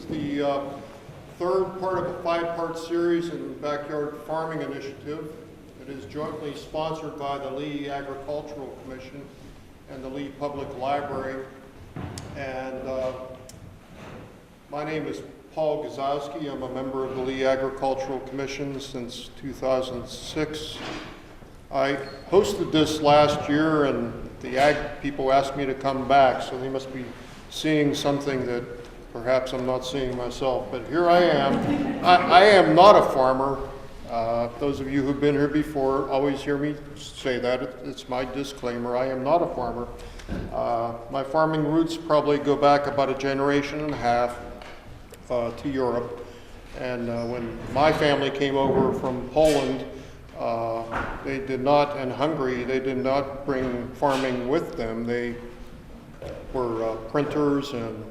the third part of a 5-part series in the Backyard Farming Initiative. It is jointly sponsored by the Lee Agricultural Commission and the Lee Public Library. And my name is Paul Gazowski. I'm a member of the Lee Agricultural Commission since 2006. I hosted this last year, and the ag people asked me to come back, so they must be seeing something that perhaps I'm not seeing myself. But here I am. I am not a farmer. Those of you who've been here before always hear me say that. It's my disclaimer. I am not a farmer. My farming roots probably go back about a generation and a half to Europe. And when my family came over from Poland, they did not, and Hungary, they did not bring farming with them. They were printers and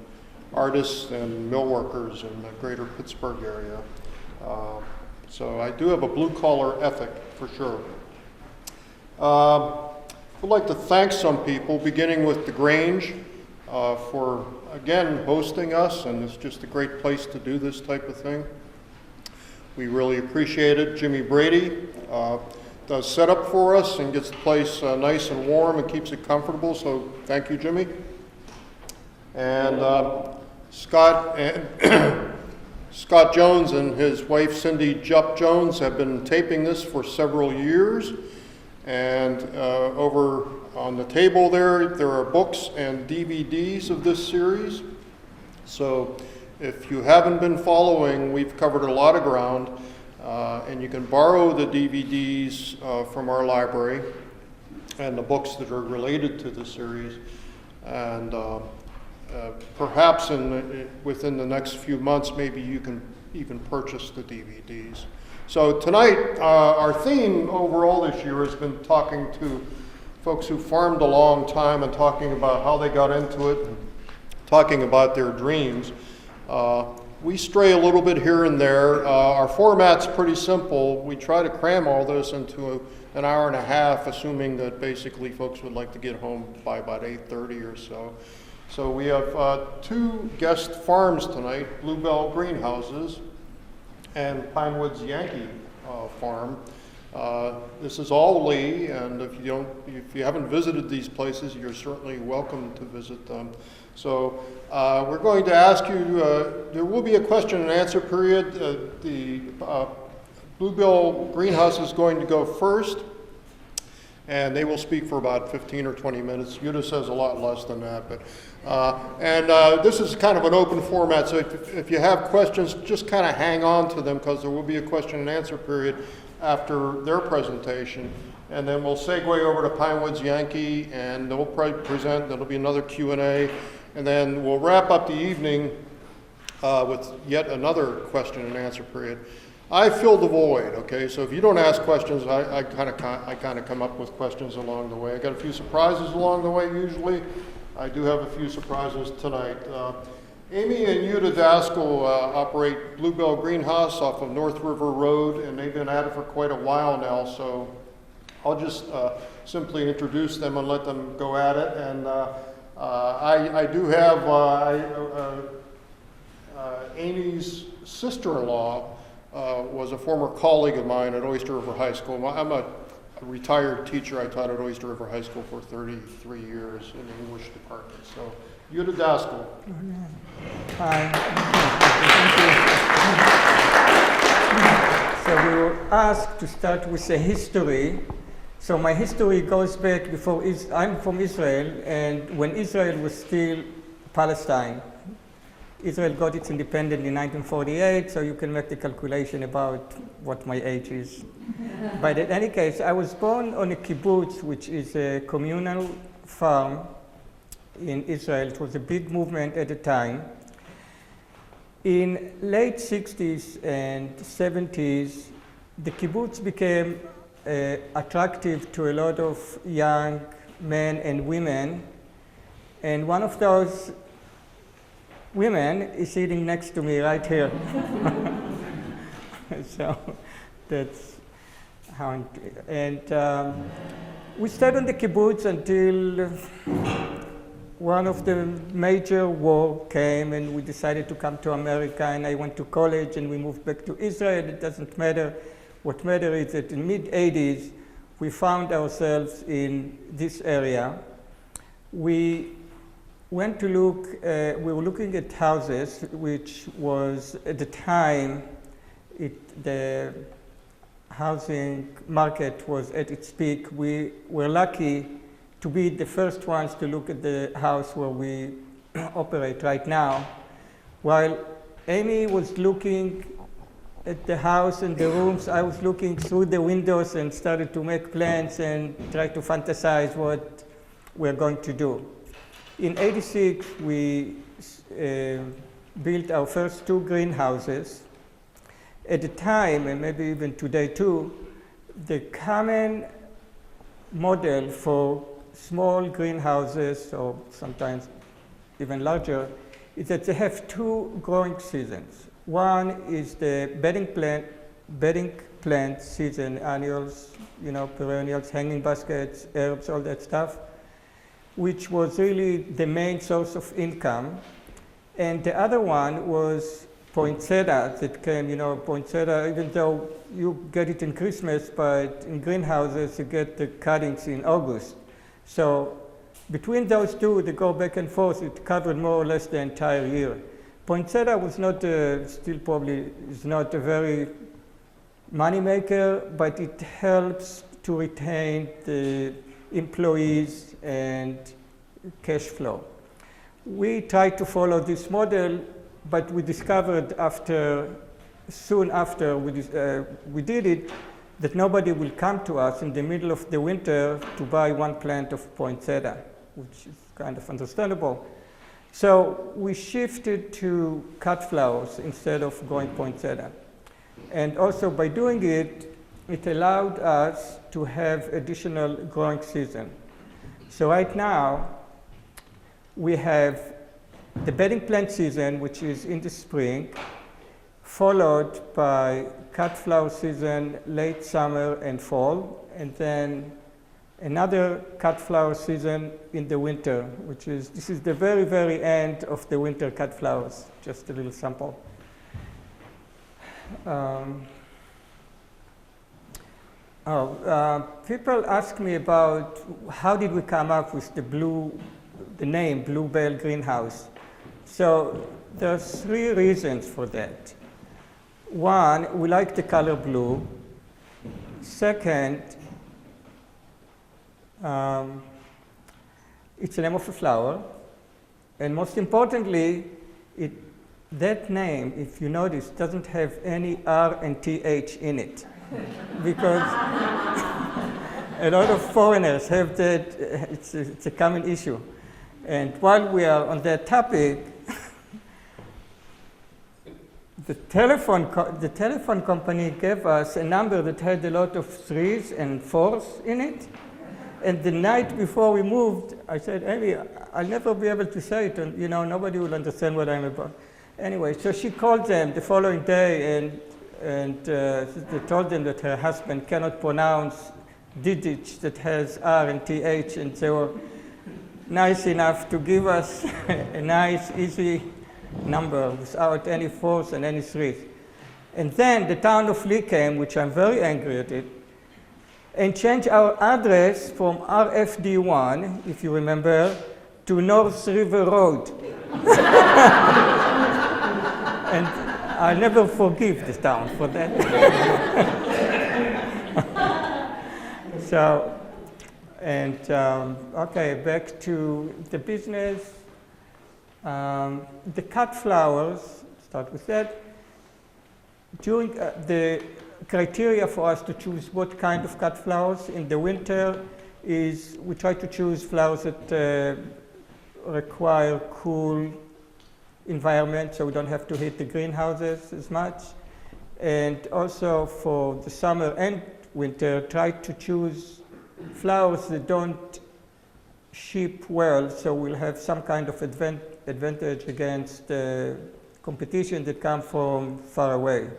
artists and mill workers in the greater Pittsburgh area. So I do have a blue-collar ethic, for sure. I'd like to thank some people, beginning with the Grange, for, again, hosting us, and it's just a great place to do this type of thing. We really appreciate it. Jimmy Brady does setup for us and gets the place nice and warm and keeps it comfortable, so thank you, Jimmy. And Scott Jones and his wife Cindy Jupp Jones have been taping this for several years. And over on the table there are books and DVDs of this series. So if you haven't been following, we've covered a lot of ground. And you can borrow the DVDs from our library and the books that are related to the series. And perhaps within the next few months, maybe you can even purchase the DVDs. So tonight, our theme overall this year has been talking to folks who farmed a long time and talking about how they got into it, and talking about their dreams. We stray a little bit here and there. Our format's pretty simple. We try to cram all this into an hour and a half, assuming that basically folks would like to get home by about 8:30 or so. So we have 2 guest farms tonight, Bluebell Greenhouses and Pinewoods Yankee Farm. This is all Lee, and if you haven't visited these places, you're certainly welcome to visit them. So we're going to ask you, there will be a question and answer period. The Bluebell Greenhouse is going to go first, and they will speak for about 15 or 20 minutes. Yuta says a lot less than that, but this is kind of an open format, so if you have questions, just kind of hang on to them, because there will be a question and answer period after their presentation, and then we'll segue over to Pinewoods Yankee, and they'll probably present. There'll be another Q&A, and then we'll wrap up the evening with yet another question and answer period. I fill the void, okay? So if you don't ask questions, I kind of come up with questions along the way. I got a few surprises along the way usually. I do have a few surprises tonight. Amy and Yuta Daskal operate Bluebell Greenhouse off of North River Road, and they've been at it for quite a while now, so I'll just simply introduce them and let them go at it. And I do have Amy's sister-in-law was a former colleague of mine at Oyster River High School. I'm a retired teacher. I taught at Oyster River High School for 33 years in the English department. So, Yuta Daskal. Hi. So we were asked to start with a history. So my history goes back before I'm from Israel, and when Israel was still Palestine. Israel got its independence in 1948, so you can make the calculation about what my age is. But in any case, I was born on a kibbutz, which is a communal farm in Israel. It was a big movement at the time. In late 60s and 70s, the kibbutz became attractive to a lot of young men and women, and one of those women is sitting next to me right here. So that's how, and we stayed on the kibbutz until one of the major war came, and we decided to come to America, and I went to college, and we moved back to Israel. It doesn't matter. What matters is that in mid-'80s, we found ourselves in this area. We went to look, we were looking at houses, which was, at the time, the housing market was at its peak. We were lucky to be the first ones to look at the house where we operate right now. While Amy was looking at the house and the rooms, I was looking through the windows and started to make plans and try to fantasize what we're going to do. In '86, we built our first 2 greenhouses. At the time, and maybe even today too, the common model for small greenhouses, or sometimes even larger, is that they have 2 growing seasons. One is the bedding plant season, annuals, perennials, hanging baskets, herbs, all that stuff, which was really the main source of income. And the other one was poinsettia that came, poinsettia, even though you get it in Christmas, but in greenhouses you get the cuttings in August. So between those 2, they go back and forth. It covered more or less the entire year. Poinsettia was not, still probably is not a very money maker, but it helps to retain the employees and cash flow. We tried to follow this model, but we discovered soon after we did it, that nobody will come to us in the middle of the winter to buy 1 plant of poinsettia, which is kind of understandable. So we shifted to cut flowers instead of going poinsettia. And also by doing it, it allowed us to have additional growing season. So right now, we have the bedding plant season, which is in the spring, followed by cut flower season, late summer and fall, and then another cut flower season in the winter, this is the very, very end of the winter cut flowers, just a little sample. People ask me about how did we come up with the name Bluebell Greenhouse. So there's 3 reasons for that. One, we like the color blue. Second, it's the name of a flower. And most importantly, that name, if you notice, doesn't have any R and TH in it. Because a lot of foreigners have that, it's a common issue. And while we are on that topic, the telephone company gave us a number that had a lot of 3s and 4s in it. And the night before we moved, I said, Amy, I'll never be able to say it, and nobody will understand what I'm about. Anyway, so she called them the following day, and they told them that her husband cannot pronounce Didich that has R and TH, and they were nice enough to give us a nice, easy number without any 4s and any 3s. And then the town of Lee came, which I'm very angry at it, and changed our address from RFD1, if you remember, to North River Road. And I'll never forgive this town for that. So, and okay, back to the business. The cut flowers, start with that. During the criteria for us to choose what kind of cut flowers in the winter is we try to choose flowers that require cool environment, so we don't have to heat the greenhouses as much. And also for the summer and winter, try to choose flowers that don't ship well, so we'll have some kind of advantage against competition that come from far away.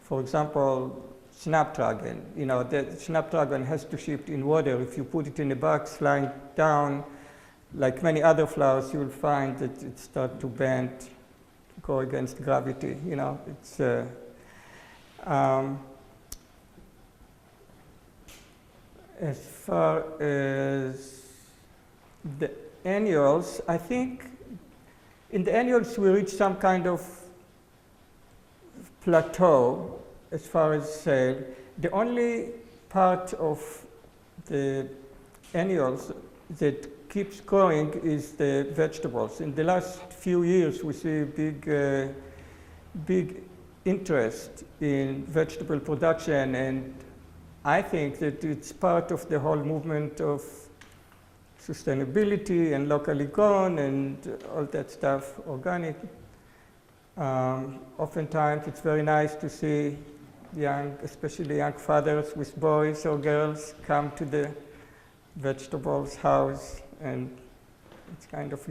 For example, snapdragon. The snapdragon has to ship in water. If you put it in a box lying down, like many other flowers, you will find that it starts to bend, go against gravity. You know, it's as far as the annuals, I think in the annuals we reach some kind of plateau as far as sale. The only part of the annuals that keeps growing is the vegetables. In the last few years, we see a big interest in vegetable production, and I think that it's part of the whole movement of sustainability and locally grown and all that stuff, organic. Oftentimes, it's very nice to see young, especially young fathers with boys or girls come to the vegetables house, and it's kind of,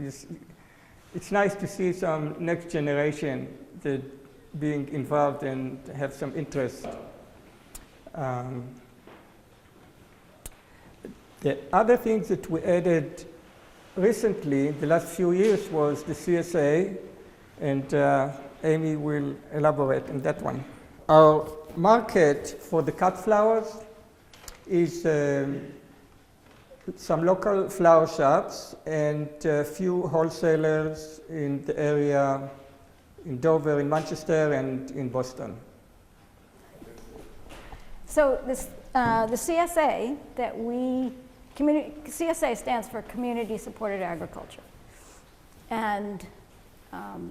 it's nice to see some next generation that being involved and have some interest. The other things that we added recently, the last few years, was the CSA, and Amy will elaborate on that one. Our market for the cut flowers is some local flower shops and a few wholesalers in the area, in Dover, in Manchester, and in Boston. So this, the CSA that CSA stands for Community Supported Agriculture. And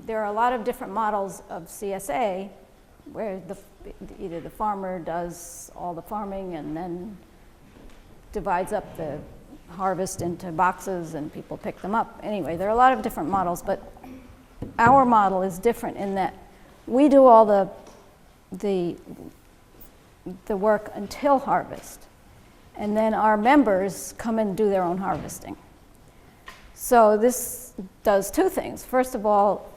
there are a lot of different models of CSA where either the farmer does all the farming and then divides up the harvest into boxes and people pick them up. Anyway, there are a lot of different models, but our model is different in that we do all the work until harvest, and then our members come and do their own harvesting. So this does two things. First of all,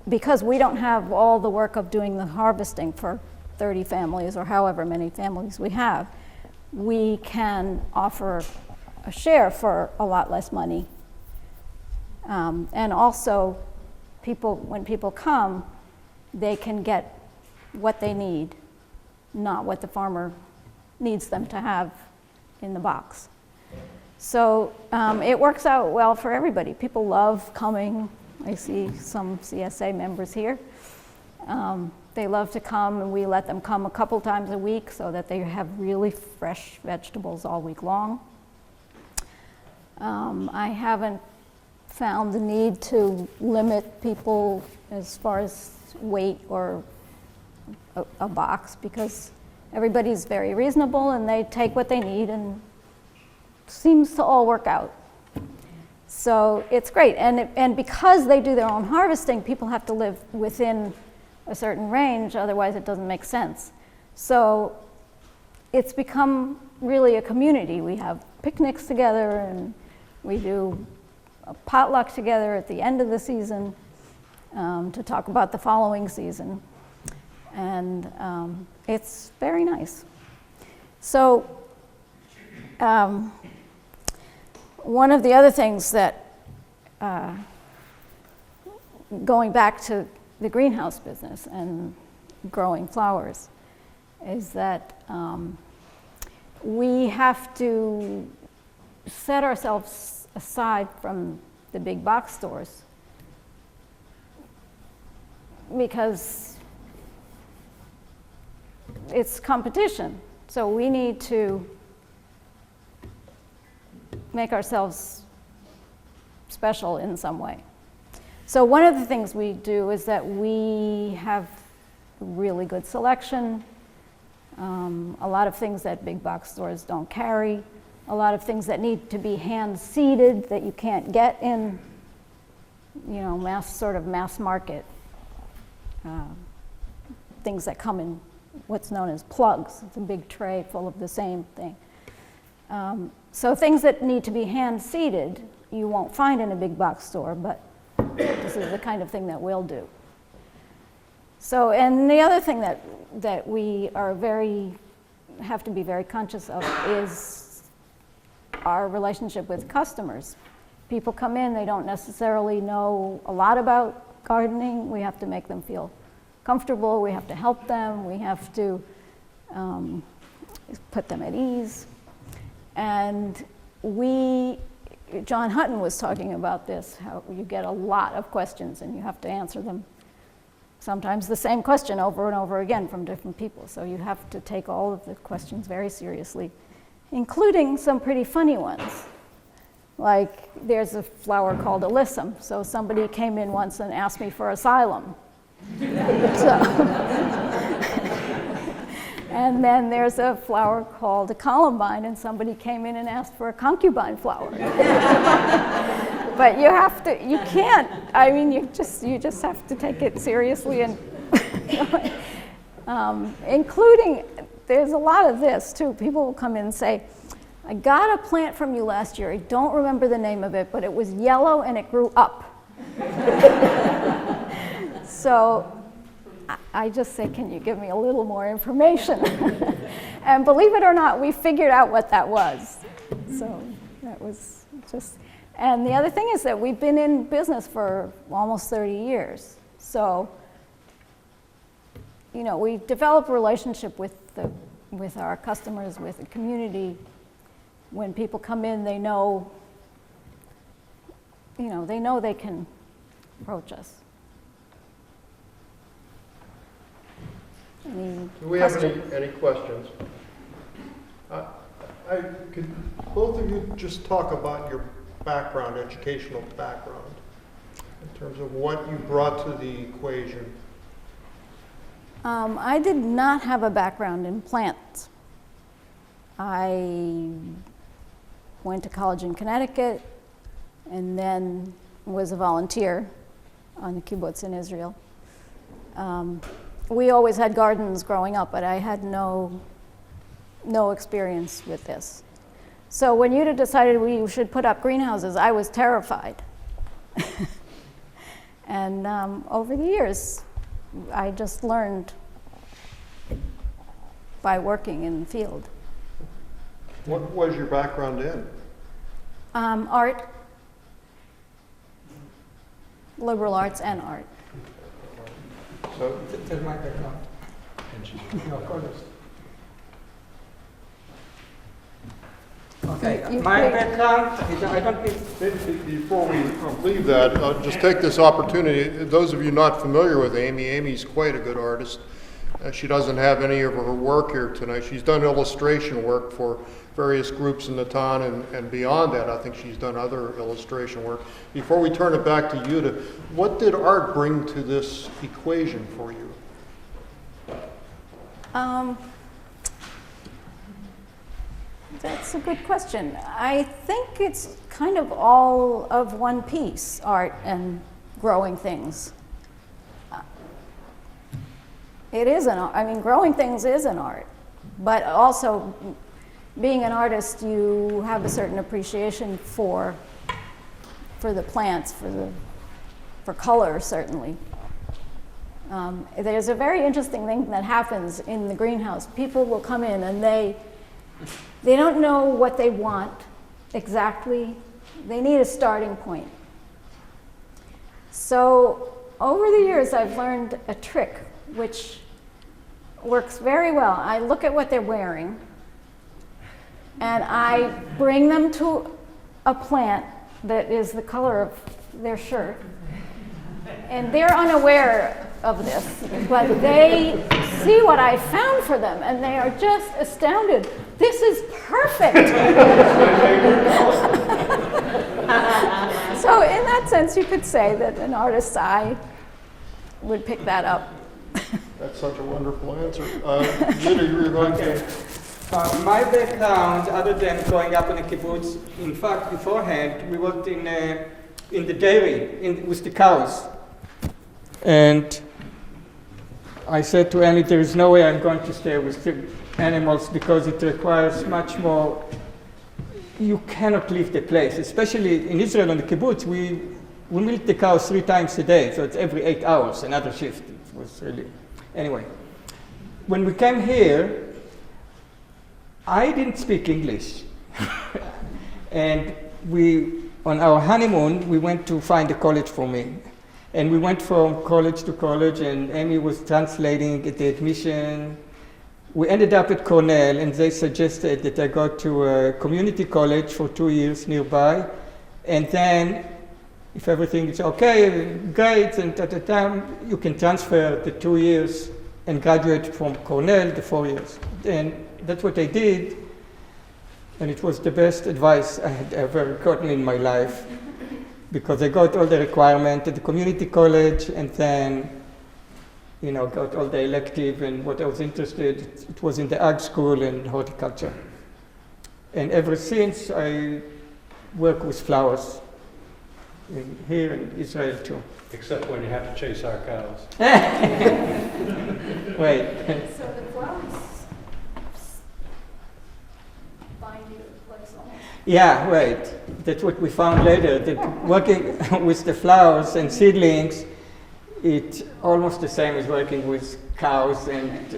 because we don't have all the work of doing the harvesting for 30 families or however many families we have, we can offer a share for a lot less money. And also, when people come, they can get what they need, not what the farmer needs them to have in the box. So it works out well for everybody. People love coming. I see some CSA members here. They love to come, and we let them come a couple times a week so that they have really fresh vegetables all week long. I haven't found the need to limit people as far as weight or a box, because everybody's very reasonable and they take what they need, and seems to all work out. So it's great, and because they do their own harvesting, people have to live within a certain range, otherwise it doesn't make sense. So it's become really a community. We have picnics together, and we do a potluck together at the end of the season to talk about the following season, and it's very nice. So one of the other things that, going back to the greenhouse business and growing flowers, is that we have to set ourselves aside from the big box stores, because it's competition. So we need to make ourselves special in some way. So one of the things we do is that we have really good selection, a lot of things that big box stores don't carry, a lot of things that need to be hand seeded that you can't get in, mass market, things that come in what's known as plugs. It's a big tray full of the same thing. So things that need to be hand seeded, you won't find in a big box store, but this is the kind of thing that we'll do. So, and the other thing that we have to be very conscious of is our relationship with customers. people come in, they don't necessarily know a lot about gardening. We have to make them feel comfortable. We have to help them. We have to put them at ease. And John Hutton was talking about this, how you get a lot of questions and you have to answer them. Sometimes the same question over and over again from different people. So you have to take all of the questions very seriously, including some pretty funny ones. Like there's a flower called alyssum. So somebody came in once and asked me for asylum. And then there's a flower called a columbine, and somebody came in and asked for a concubine flower. But you can't, I mean, you just have to take it seriously, and including, there's a lot of this too. People will come in and say, I got a plant from you last year. I don't remember the name of it, but it was yellow and it grew up. So I just say, can you give me a little more information? And believe it or not, we figured out what that was. So that was just, and the other thing is that we've been in business for almost 30 years. So, you know, we develop a relationship with our customers, with the community. When people come in, they know, they can approach us. Do we have any questions? Could both of you just talk about your background, educational background, in terms of what you brought to the equation? I did not have a background in plants. I went to college in Connecticut and then was a volunteer on the kibbutz in Israel. We always had gardens growing up, but I had no experience with this. So when you decided we should put up greenhouses, I was terrified. And over the years, I just learned by working in the field. What was your background in? Art, liberal arts and art. So, Tell my background. No, colors. Okay, my background, I don't need. before we leave that, I'll just take this opportunity. Those of you not familiar with Amy, Amy's quite a good artist. She doesn't have any of her work here tonight. She's done illustration work for various groups in the town, and beyond that, I think she's done other illustration work. Before we turn it back to you, what did art bring to this equation for you? That's a good question. I think it's kind of all of one piece, art and growing things. It is an art. I mean, growing things is an art, but also being an artist, you have a certain appreciation for the plants, for color, certainly. There's a very interesting thing that happens in the greenhouse. People will come in and they don't know what they want exactly. They need a starting point. So over the years, I've learned a trick which works very well. I look at what they're wearing and I bring them to a plant that is the color of their shirt. And they're unaware of this, but they see what I found for them and they are just astounded. This is perfect. So in that sense, you could say that an artist's eye would pick that up. That's such a wonderful answer. Zita, you were going to... My background, other than growing up in a kibbutz, in fact, beforehand, we worked in the dairy with the cows. And I said to Annie, there is no way I'm going to stay with the animals because it requires much more. You cannot leave the place, especially in Israel on the kibbutz. We milk the cows 3 times a day, so it's every 8 hours, another shift. It was really, anyway. When we came here, I didn't speak English. And we on our honeymoon, we went to find a college for me. And we went from college to college, and Amy was translating at the admission. We ended up at Cornell, and they suggested that I go to a community college for 2 years nearby. And then, if everything is okay, great, and at the time, you can transfer the 2 years and graduate from Cornell the 4 years. And that's what I did, and it was the best advice I had ever gotten in my life, because I got all the requirements at the community college, and then, got all the elective and what I was interested. It was in the ag school and horticulture. And ever since, I work with flowers here in Israel too. Except when you have to chase our cows. Wait. So the flowers bind you like so. Yeah, right. That's what we found later. That working with the flowers and seedlings, it's almost the same as working with cows and.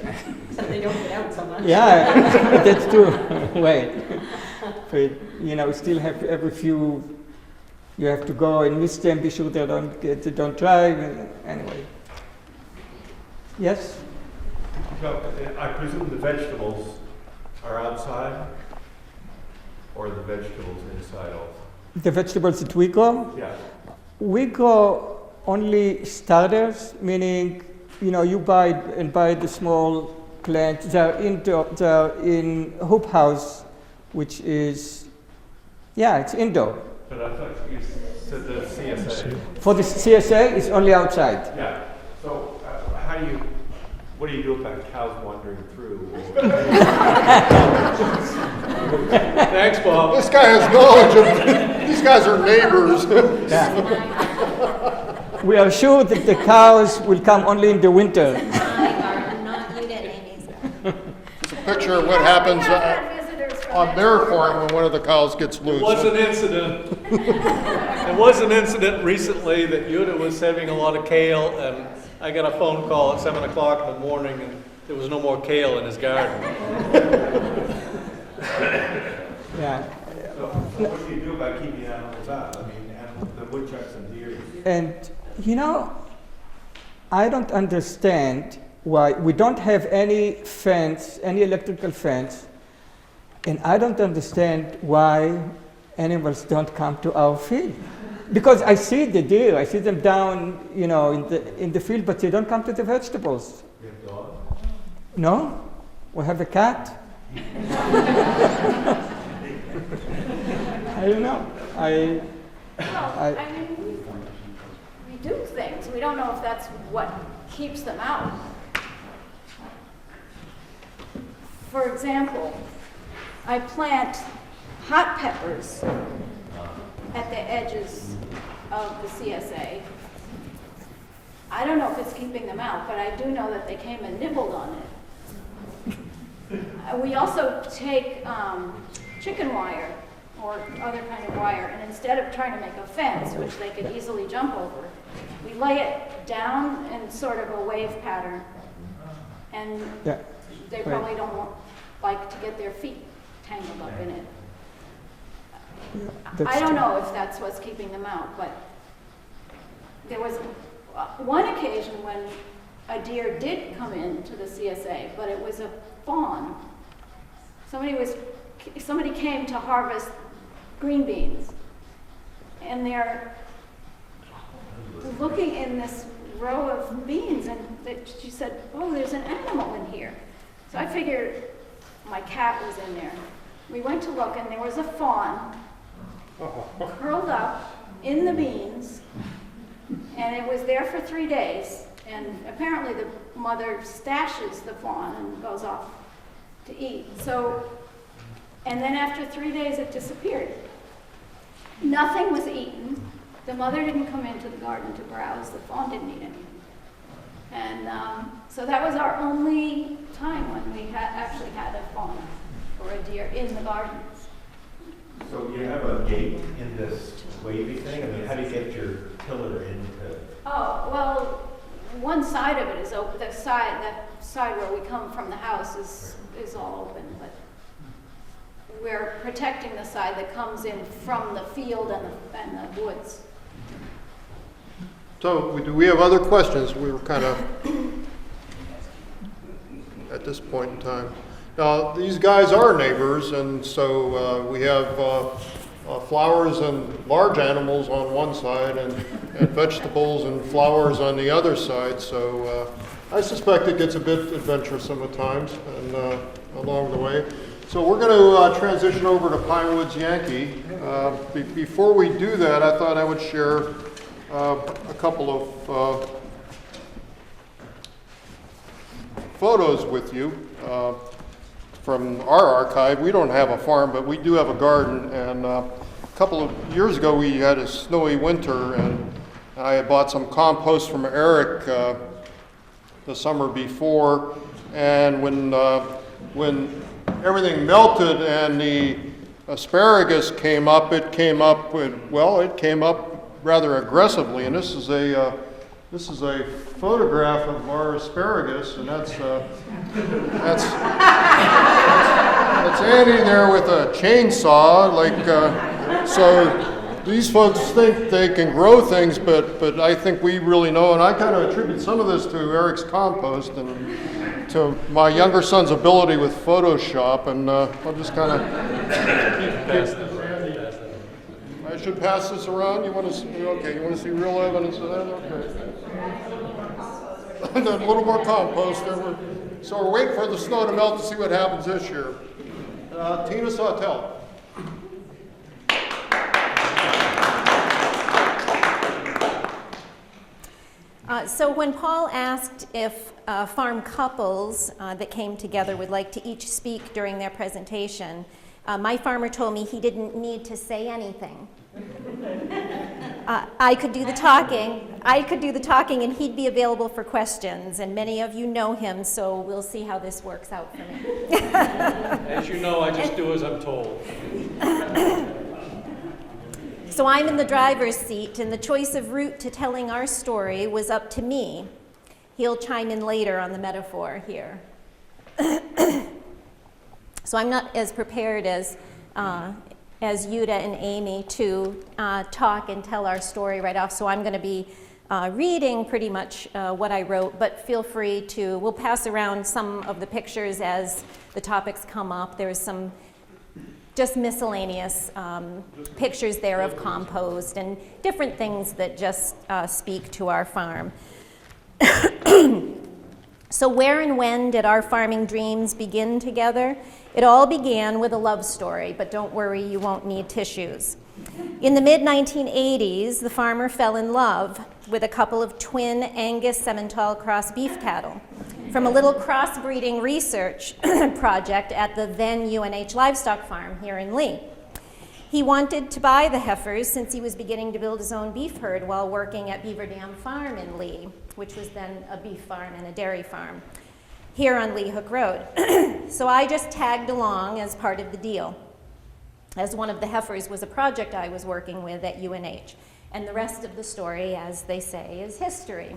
So they don't get out so much. Yeah, that's true. Wait, but we still have every few. You have to go and miss them. Be sure they don't drive. Anyway. Yes. So I presume the vegetables are outside, or the vegetables inside also? The vegetables that we grow. Yeah. We grow only starters, meaning, you buy the small plants. They're in hoop house, which is, it's indoor. But I thought you said the CSA. For the CSA, it's only outside. Yeah. So what do you do about cows wandering through? Thanks, Bob. This guy has knowledge of, these guys are neighbors. We are sure that the cows will come only in the winter. My garden, not you get Amy's. It's a picture of what happens on their farm when one of the cows gets It loose. was an incident. There was an incident recently that Yuda was having a lot of kale, and I got a phone call at 7 o'clock in the morning, and there was no more kale in his garden. Yeah. So what do you do about keeping animals out? I mean, the woodchucks and deer. And, I don't understand why we don't have any fence, any electrical fence, and I don't understand why animals don't come to our field. Because I see the deer, I see them down, in the field, but they don't come to the vegetables. You have dogs? No, we have a cat. I don't know. I mean, we do things. We don't know if that's what keeps them out. For example, I plant hot peppers at the edges of the CSA. I don't know if it's keeping them out, but I do know that they came and nibbled on it. We also take chicken wire or other kind of wire, and instead of trying to make a fence, which they could easily jump over, we lay it down in sort of a wave pattern, and they probably don't like to get their feet tangled up in it. I don't know if that's what's keeping them out, but there was one occasion when a deer did come into the CSA, but it was a fawn. Somebody came to harvest green beans, and they're looking in this row of beans, and she said, "Oh, there's an animal in here." So I figured my cat was in there. We went to look, and there was a fawn curled up in the beans, and it was there for 3 days. And apparently the mother stashes the fawn and goes off to eat. And then after 3 days it disappeared. Nothing was eaten. The mother didn't come into the garden to browse. The fawn didn't eat anything. And so that was our only time when we actually had a fawn or a deer in the garden. So you have a gate in this wavy thing? I mean, how do you get your tiller into? Oh, well, one side of it is open. That side where we come from the house is all open, but we're protecting the side that comes in from the field and the woods. So, do we have other questions? We were kind of at this point in time. Now, these guys are neighbors, and so we have flowers and large animals on one side and vegetables and flowers on the other side. So I suspect it gets a bit adventuresome at times and along the way. So we're going to transition over to Pinewoods Yankee. Before we do that, I thought I would share a couple of photos with you from our archive. We don't have a farm, but we do have a garden. And a couple of years ago, we had a snowy winter, and I had bought some compost from Eric the summer before. And when everything melted and the asparagus came up, it came up rather aggressively. And this is a photograph of our asparagus, and that's Andy there with a chainsaw. So these folks think they can grow things, but I think we really know, and I kind of attribute some of this to Eric's compost and to my younger son's ability with Photoshop, and I'll just kind of. I should pass this around. You want to see? Okay. You want to see real evidence of that? Okay. And then a little more compost. So we're waiting for the snow to melt to see what happens this year. Tina Sawtelle. So when Paul asked if farm couples that came together would like to each speak during their presentation, my farmer told me he didn't need to say anything. I could do the talking, and he'd be available for questions. And many of you know him, so we'll see how this works out for me. As you know, I just do as I'm told. So I'm in the driver's seat, and the choice of route to telling our story was up to me. He'll chime in later on the metaphor here. So I'm not as prepared as Yuta and Amy to talk and tell our story right off, so I'm going to be reading pretty much what I wrote, but feel free to, we'll pass around some of the pictures as the topics come up. There's some just miscellaneous pictures there of compost and different things that just speak to our farm. So where and when did our farming dreams begin together? It all began with a love story, but don't worry, you won't need tissues. In the mid-1980s, the farmer fell in love with a couple of twin Angus Simmental cross beef cattle from a little crossbreeding research project at the then UNH livestock farm here in Lee. He wanted to buy the heifers since he was beginning to build his own beef herd while working at Beaver Dam Farm in Lee, which was then a beef farm and a dairy farm, here on Lee Hook Road. So I just tagged along as part of the deal, as one of the heifers was a project I was working with at UNH. And the rest of the story, as they say, is history.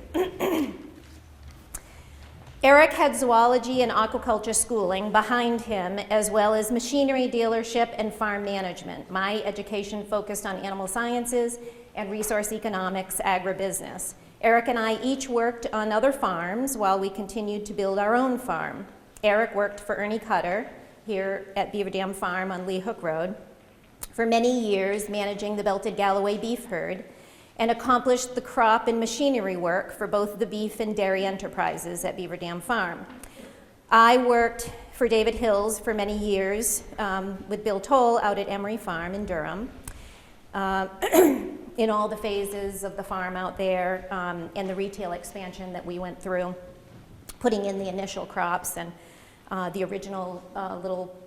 Eric had zoology and aquaculture schooling behind him, as well as machinery dealership and farm management. My education focused on animal sciences and resource economics, agribusiness. Eric and I each worked on other farms while we continued to build our own farm. Eric worked for Ernie Cutter here at Beaver Dam Farm on Lee Hook Road for many years, managing the Belted Galloway beef herd, and accomplished the crop and machinery work for both the beef and dairy enterprises at Beaver Dam Farm. I worked for David Hills for many years with Bill Toll out at Emery Farm in Durham, in all the phases of the farm out there and the retail expansion that we went through, putting in the initial crops and the original little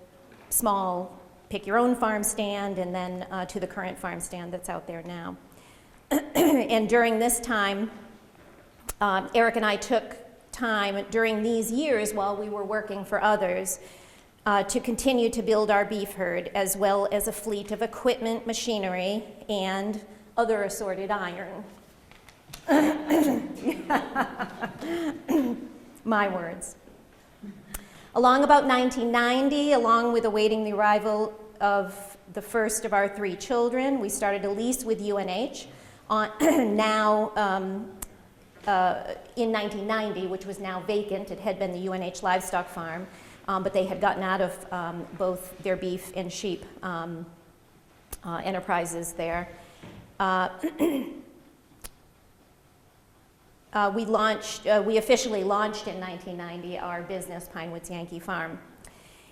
small pick-your-own farm stand, and then to the current farm stand that's out there now. And during this time, Eric and I took time during these years while we were working for others to continue to build our beef herd, as well as a fleet of equipment, machinery, and other assorted iron. My words. Along about 1990, along with awaiting the arrival of the first of our 3 children. We started a lease with UNH now in 1990, which was now vacant. It had been the UNH livestock farm, but they had gotten out of both their beef and sheep enterprises there. We officially launched in 1990 our business, Pinewoods Yankee Farm.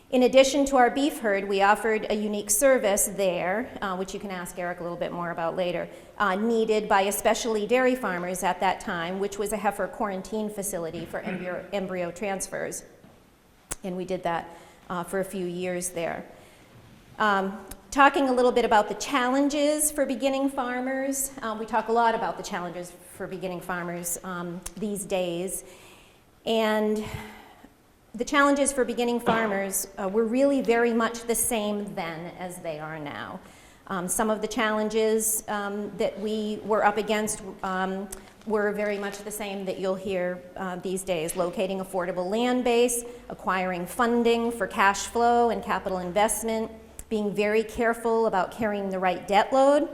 In addition to our beef herd, we offered a unique service there, which you can ask Eric a little bit more about later, needed by especially dairy farmers at that time, which was a heifer quarantine facility for embryo transfers. And we did that for a few years there. Talking a little bit about the challenges for beginning farmers. We talk a lot about the challenges for beginning farmers these days. And the challenges for beginning farmers were really very much the same then as they are now. Some of the challenges that we were up against were very much the same that you'll hear these days. Locating affordable land base, acquiring funding for cash flow and capital investment, being very careful about carrying the right debt load.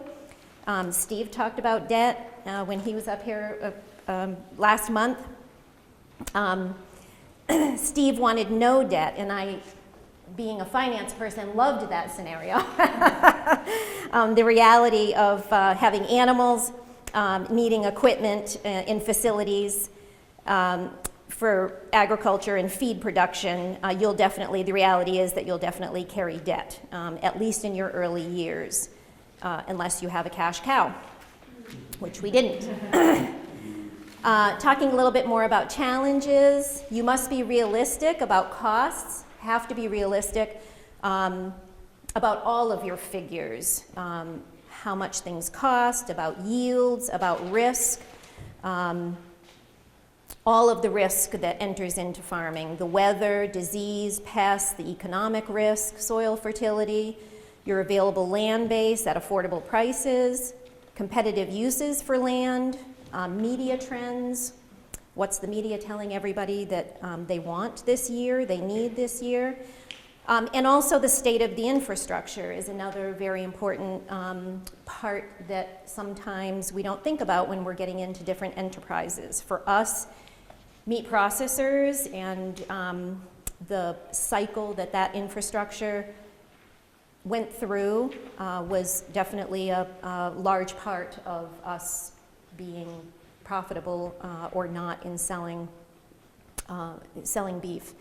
Steve talked about debt when he was up here last month. Steve wanted no debt, and I, being a finance person, loved that scenario. The reality of having animals, needing equipment in facilities for agriculture and feed production, the reality is that you'll definitely carry debt, at least in your early years, unless you have a cash cow, which we didn't. Talking a little bit more about challenges, you must be realistic about costs, have to be realistic about all of your figures, how much things cost, about yields, about risk, all of the risk that enters into farming, the weather, disease, pests, the economic risk, soil fertility, your available land base at affordable prices, competitive uses for land, media trends, what's the media telling everybody that they want this year, they need this year, and also the state of the infrastructure is another very important part that sometimes we don't think about when we're getting into different enterprises. For us, meat processors and the cycle that infrastructure went through was definitely a large part of us being profitable or not in selling beef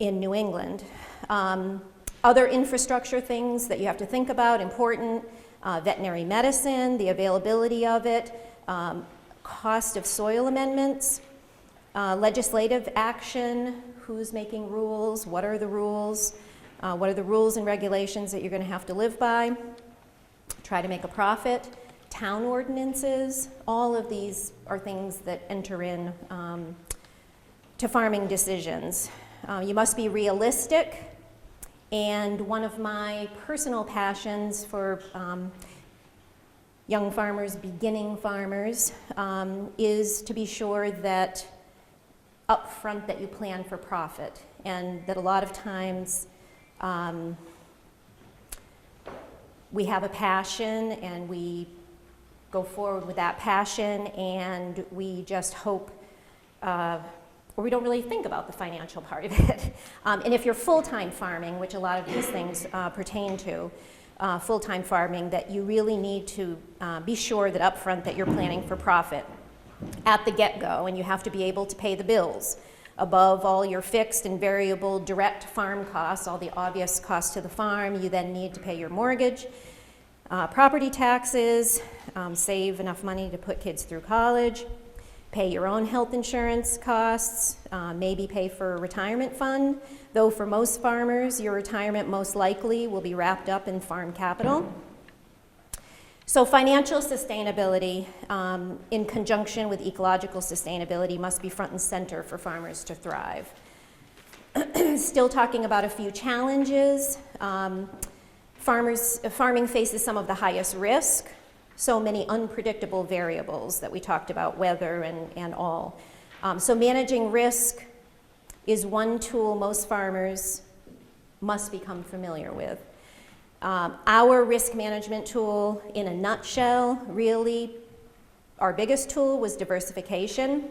in New England. Other infrastructure things that you have to think about, important, veterinary medicine, the availability of it, cost of soil amendments, legislative action, who's making rules, what are the rules and regulations that you're going to have to live by, try to make a profit, town ordinances, all of these are things that enter in to farming decisions. You must be realistic, and one of my personal passions for young farmers, beginning farmers, is to be sure that up front that you plan for profit, and that a lot of times we have a passion and we go forward with that passion and we just hope, or we don't really think about the financial part of it. And if you're full-time farming, which a lot of these things pertain to, full-time farming, that you really need to be sure that up front that you're planning for profit at the get-go, and you have to be able to pay the bills. Above all your fixed and variable direct farm costs, all the obvious costs to the farm, you then need to pay your mortgage, property taxes, save enough money to put kids through college, pay your own health insurance costs, maybe pay for a retirement fund, though for most farmers, your retirement most likely will be wrapped up in farm capital. So financial sustainability in conjunction with ecological sustainability must be front and center for farmers to thrive. Still talking about a few challenges. Farming faces some of the highest risk, so many unpredictable variables that we talked about, weather and all. So managing risk is one tool most farmers must become familiar with. Our risk management tool, in a nutshell, really, our biggest tool was diversification.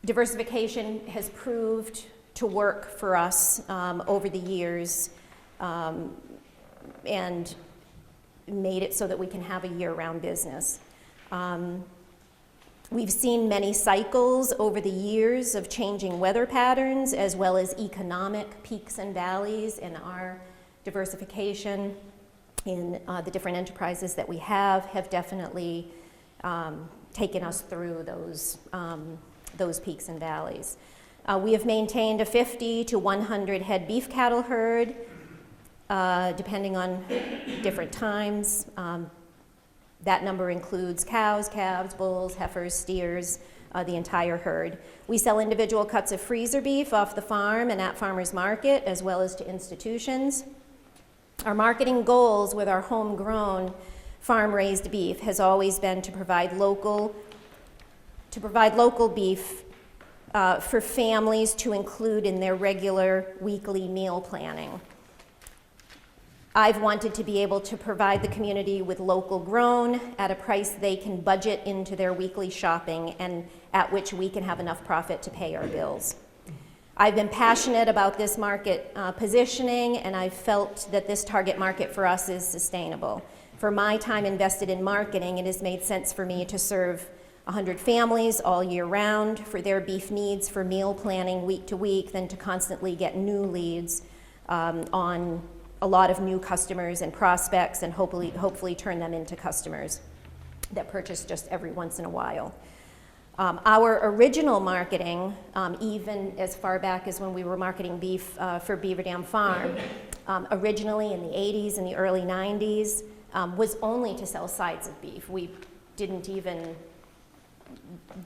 Diversification has proved to work for us over the years and made it so that we can have a year-round business. We've seen many cycles over the years of changing weather patterns, as well as economic peaks and valleys in our diversification in the different enterprises that we have definitely taken us through those peaks and valleys. We have maintained a 50 to 100 head beef cattle herd, depending on different times. That number includes cows, calves, bulls, heifers, steers, the entire herd. We sell individual cuts of freezer beef off the farm and at farmers market, as well as to institutions. Our marketing goals with our homegrown farm-raised beef has always been to provide local beef for families to include in their regular weekly meal planning. I've wanted to be able to provide the community with local grown at a price they can budget into their weekly shopping and at which we can have enough profit to pay our bills. I've been passionate about this market positioning, and I've felt that this target market for us is sustainable. For my time invested in marketing, it has made sense for me to serve 100 families all year round for their beef needs for meal planning week to week than to constantly get new leads on a lot of new customers and prospects, and hopefully turn them into customers that purchase just every once in a while. Our original marketing, even as far back as when we were marketing beef for Beaver Dam Farm, originally in the 80s and the early 90s, was only to sell sides of beef. We didn't even,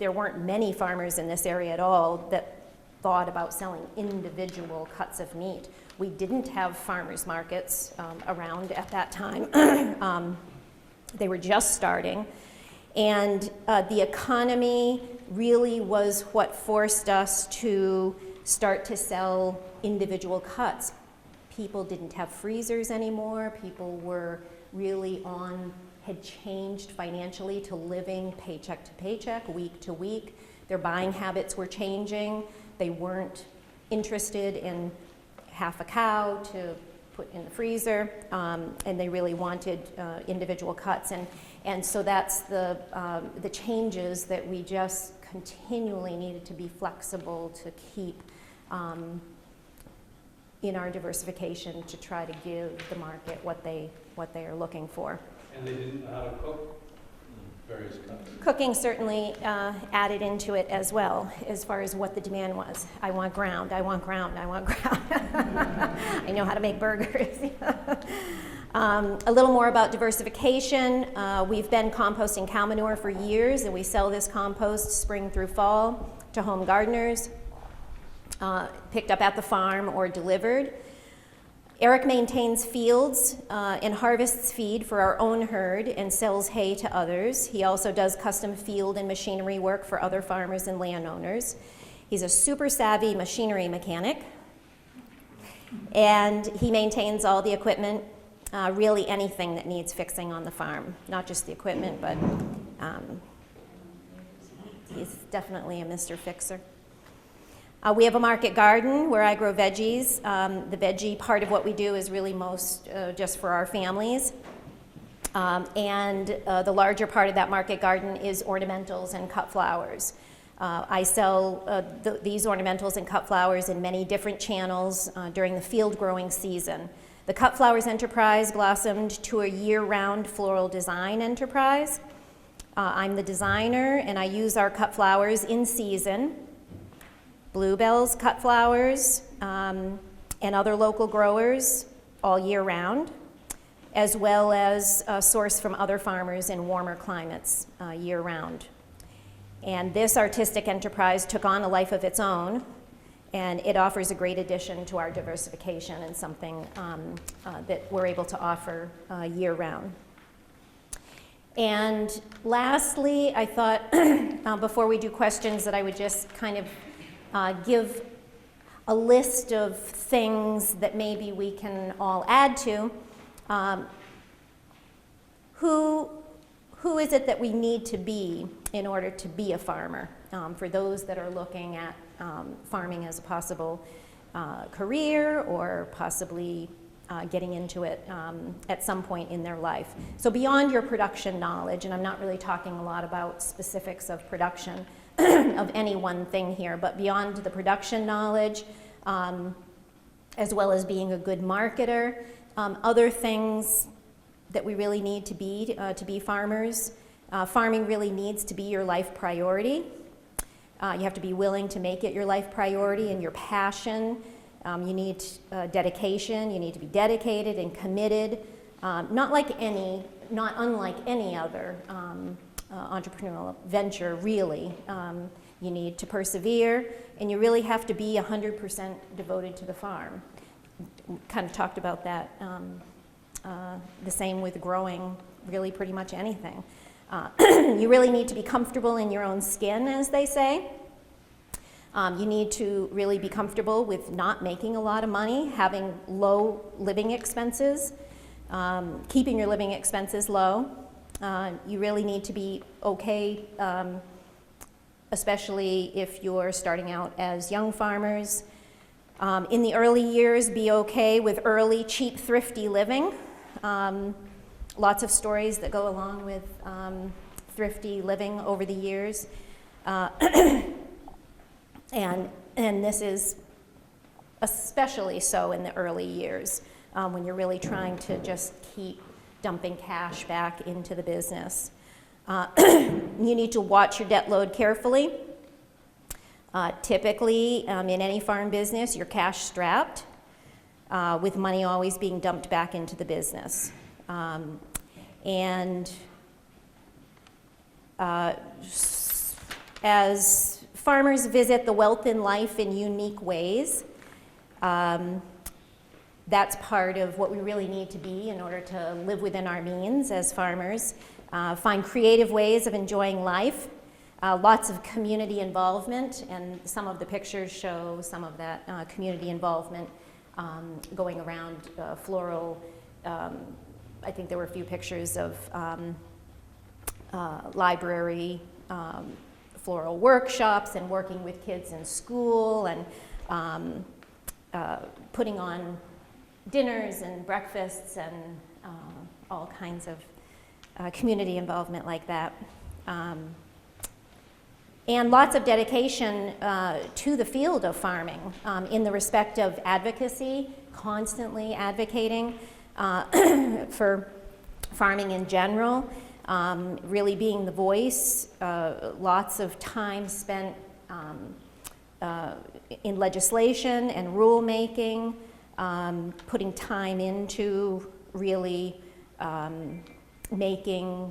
there weren't many farmers in this area at all that thought about selling individual cuts of meat. We didn't have farmers markets around at that time. They were just starting. And the economy really was what forced us to start to sell individual cuts. People didn't have freezers anymore. People were really had changed financially to living paycheck to paycheck, week to week. Their buying habits were changing. They weren't interested in half a cow to put in the freezer, and they really wanted individual cuts. And so that's the changes that we just continually needed to be flexible to keep in our diversification to try to give the market what they are looking for. And they didn't know how to cook various cuts. Cooking certainly added into it as well, as far as what the demand was. I want ground, I want ground, I want ground. I know how to make burgers. A little more about diversification. We've been composting cow manure for years, and we sell this compost spring through fall to home gardeners, picked up at the farm or delivered. Eric maintains fields and harvests feed for our own herd and sells hay to others. He also does custom field and machinery work for other farmers and landowners. He's a super savvy machinery mechanic, and he maintains all the equipment, really anything that needs fixing on the farm. Not just the equipment, but he's definitely a Mr. Fixer. We have a market garden where I grow veggies. The veggie part of what we do is really most just for our families. And the larger part of that market garden is ornamentals and cut flowers. I sell these ornamentals and cut flowers in many different channels during the field growing season. The cut flowers enterprise blossomed to a year-round floral design enterprise. I'm the designer, and I use our cut flowers in season. Bluebells, cut flowers, and other local growers all year round, as well as sourced from other farmers in warmer climates year round. And this artistic enterprise took on a life of its own, and it offers a great addition to our diversification and something that we're able to offer year round. And lastly, I thought before we do questions that I would just kind of give a list of things that maybe we can all add to. Who is it that we need to be in order to be a farmer? For those that are looking at farming as a possible career or possibly getting into it at some point in their life. So beyond your production knowledge, and I'm not really talking a lot about specifics of production of any one thing here, but beyond the production knowledge, as well as being a good marketer, other things that we really need to be farmers. Farming really needs to be your life priority. You have to be willing to make it your life priority and your passion. You need dedication. You need to be dedicated and committed. Not unlike any other entrepreneurial venture, really. You need to persevere, and you really have to be 100% devoted to the farm. Kind of talked about that. The same with growing really pretty much anything. You really need to be comfortable in your own skin, as they say. You need to really be comfortable with not making a lot of money, having low living expenses, keeping your living expenses low. You really need to be okay, especially if you're starting out as young farmers. In the early years, be okay with early, cheap, thrifty living. Lots of stories that go along with thrifty living over the years. And this is especially so in the early years when you're really trying to just keep dumping cash back into the business. You need to watch your debt load carefully. Typically, in any farm business, you're cash strapped, with money always being dumped back into the business. As farmers visit the wealth in life in unique ways, that's part of what we really need to be in order to live within our means as farmers. Find creative ways of enjoying life. Lots of community involvement, and some of the pictures show some of that community involvement going around floral. I think there were a few pictures of library floral workshops and working with kids in school and putting on dinners and breakfasts and all kinds of community involvement like that. And lots of dedication to the field of farming in the respect of advocacy, constantly advocating for farming in general, really being the voice, lots of time spent in legislation and rulemaking, putting time into really making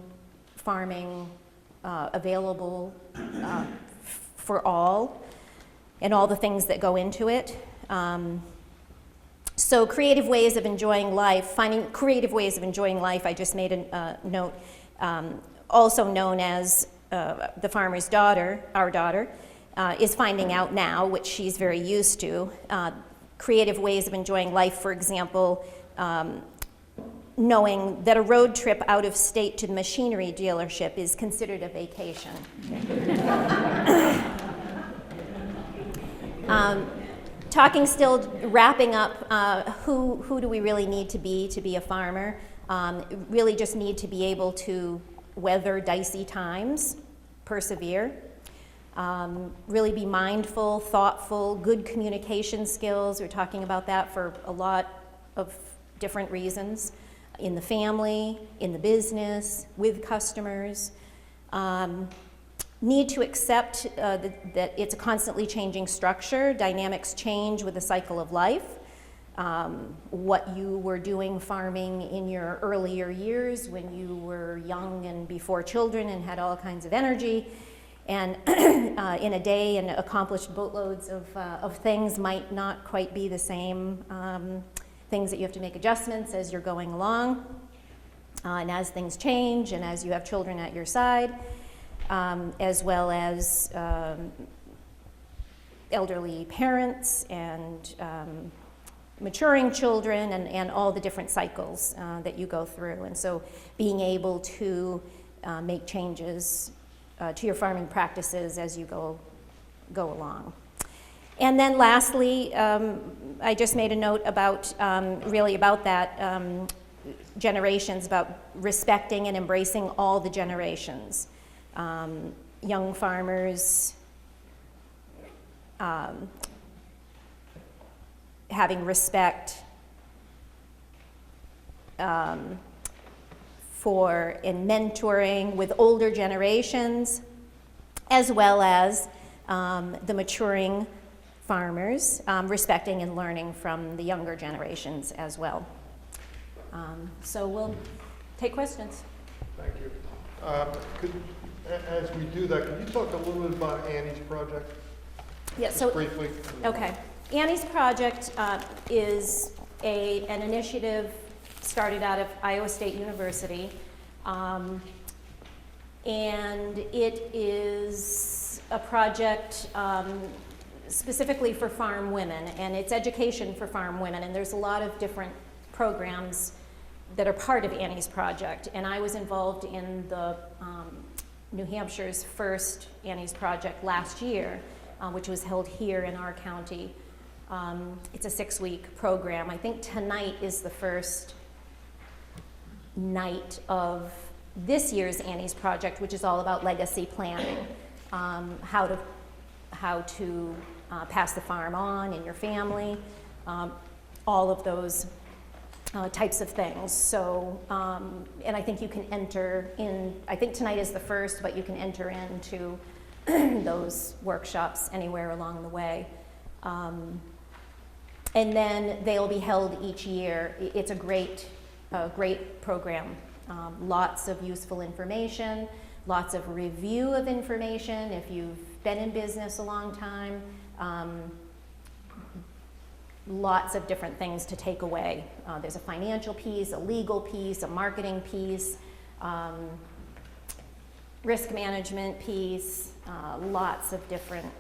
farming available for all, and all the things that go into it. So creative ways of enjoying life, finding creative ways of enjoying life, I just made a note, also known as the farmer's daughter, our daughter, is finding out now, which she's very used to. Creative ways of enjoying life, for example, knowing that a road trip out of state to the machinery dealership is considered a vacation. Wrapping up, who do we really need to be a farmer? Really just need to be able to weather dicey times, persevere, really be mindful, thoughtful, good communication skills. We're talking about that for a lot of different reasons, in the family, in the business, with customers. Need to accept that it's a constantly changing structure. Dynamics change with the cycle of life. What you were doing farming in your earlier years when you were young and before children and had all kinds of energy, and in a day and accomplished boatloads of things might not quite be the same. Things that you have to make adjustments as you're going along, and as things change and as you have children at your side, as well as elderly parents and maturing children and all the different cycles that you go through. And so being able to make changes to your farming practices as you go along. And then lastly, I just made a note about really about that generations, about respecting and embracing all the generations. Young farmers, having respect for and mentoring with older generations, as well as the maturing farmers, respecting and learning from the younger generations as well. So we'll take questions. Thank you. As we do that, could you talk a little bit about Annie's project? Yeah, so Briefly. okay. Annie's project is an initiative started out of Iowa State University, and it is a project specifically for farm women, and it's education for farm women, and there's a lot of different programs that are part of Annie's project, and I was involved in the New Hampshire's first Annie's project last year, which was held here in our county. It's a 6-week program. I think tonight is the first night of this year's Annie's project, which is all about legacy planning, how to pass the farm on in your family, all of those types of things. So, and I think you can enter in, I think tonight is the first, but you can enter into those workshops anywhere along the way. And then they'll be held each year. It's a great program. Lots of useful information, lots of review of information if you've been in business a long time. Lots of different things to take away. There's a financial piece, a legal piece, a marketing piece, risk management piece, lots of different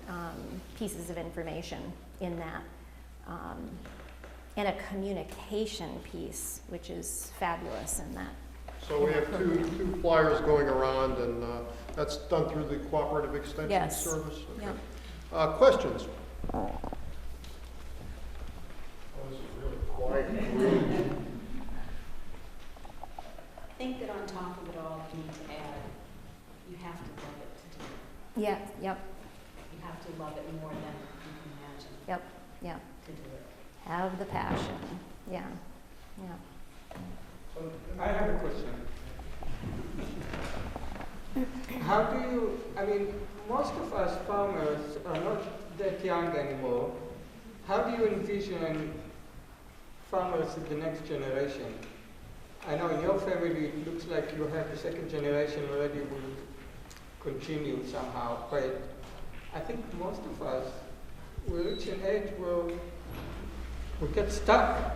pieces of information in that. And a communication piece, which is fabulous in that. So we have two flyers going around, and that's done through the Cooperative Extension Yes. Service? Okay. Yep. Questions? Oh, this is really quiet. I think that on top of it all, you need to add, you have to love it to do it. Yeah, yep, You have to love it more than you can imagine yep, yep. to do it. Have the passion. Yeah, yeah. I have a question. How do you, I mean, most of us farmers are not that young anymore. How do you envision farmers in the next generation? I know in your family it looks like you have the second generation already will continue somehow, but I think most of us will reach an age where we get stuck.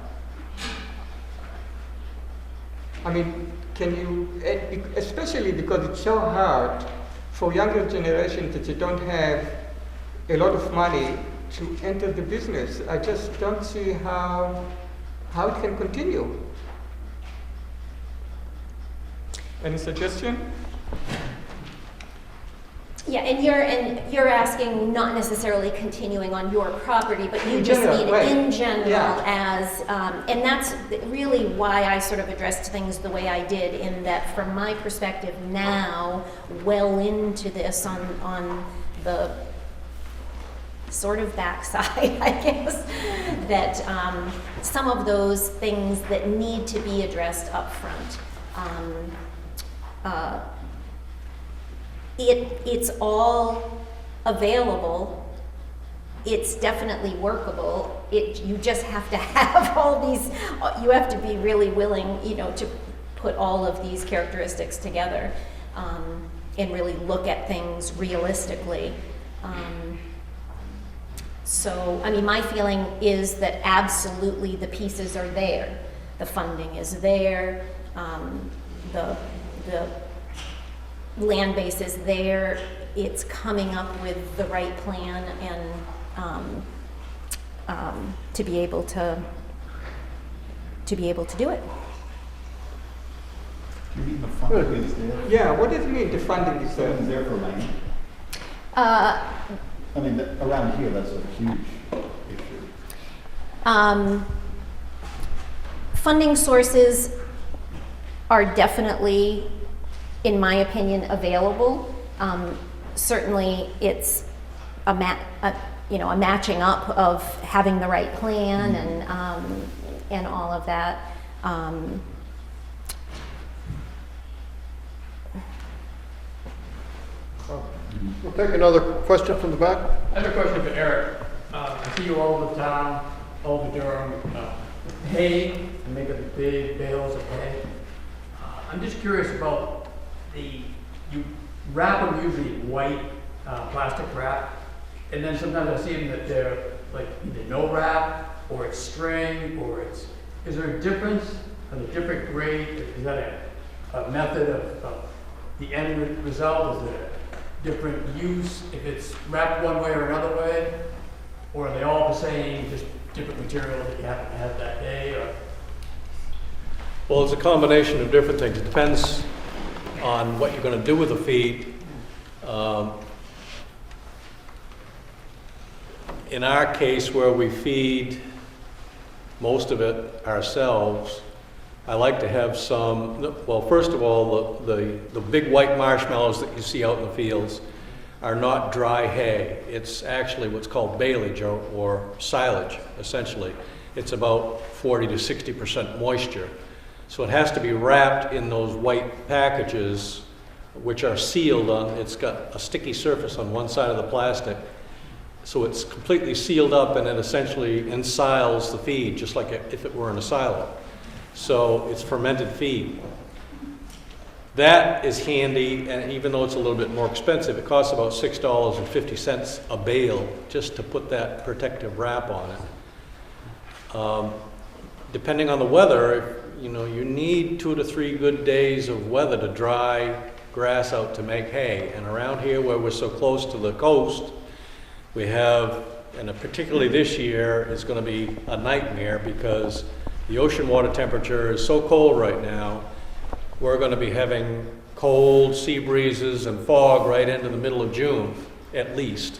I mean, can you, especially because it's so hard for younger generations that you don't have a lot of money to enter the business. I just don't see how it can continue. Any suggestion? Yeah, and you're asking not necessarily continuing on your property, but you In just general, mean right. in general Yeah. as, and that's really why I sort of addressed things the way I did, in that from my perspective now, well into this on the sort of backside, I guess, that some of those things that need to be addressed up front. It's all available. It's definitely workable. You just have to have all these. You have to be really willing, to put all of these characteristics together, and really look at things realistically. So, I mean, my feeling is that absolutely the pieces are there. The funding is there. The land base is there. It's coming up with the right plan, and to be able to do it. You mean the funding is there? Yeah, what does it mean the funding is there? Funding's there for land? Uh, I mean, around here, that's a huge issue. Funding sources are definitely, in my opinion, available. Certainly, it's a matching up of having the right plan and all of that. We'll take another question from the back. I have a question for Eric. I see you all the time, over Durham, hay, and making big bales of hay. I'm just curious about you wrap them usually in white plastic wrap, and then sometimes I see them that they're like either no wrap, or it's string, or is there a difference? Are there different grade? Is that a method of the end result? Is there different use if it's wrapped one way or another way? Or are they all the same, just different material that you happen to have that day? Or? Well, it's a combination of different things. It depends on what you're going to do with the feed. In our case, where we feed most of it ourselves, I like to have some, well, first of all, the big white marshmallows that you see out in the fields are not dry hay. It's actually what's called baleage or silage, essentially. It's about 40 to 60% moisture. So it has to be wrapped in those white packages, which are sealed on, it's got a sticky surface on one side of the plastic. So it's completely sealed up and it essentially ensiles the feed, just like if it were in a silo. So it's fermented feed. That is handy, and even though it's a little bit more expensive, it costs about $6.50 a bale just to put that protective wrap on it. Depending on the weather, you need 2 to 3 good days of weather to dry grass out to make hay. And around here, where we're so close to the coast, we have, and particularly this year, is going to be a nightmare because the ocean water temperature is so cold right now. We're going to be having cold sea breezes and fog right into the middle of June, at least.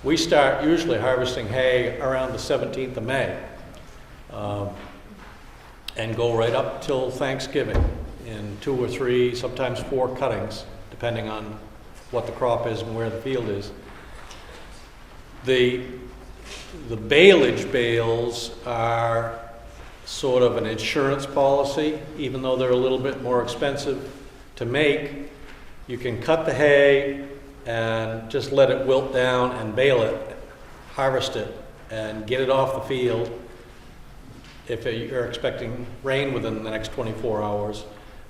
We start usually harvesting hay around the 17th of May and go right up till Thanksgiving in 2 or 3, sometimes 4 cuttings, depending on what the crop is and where the field is. The baleage bales are sort of an insurance policy, even though they're a little bit more expensive to make. You can cut the hay and just let it wilt down and bale it, harvest it, and get it off the field if you're expecting rain within the next 24 hours.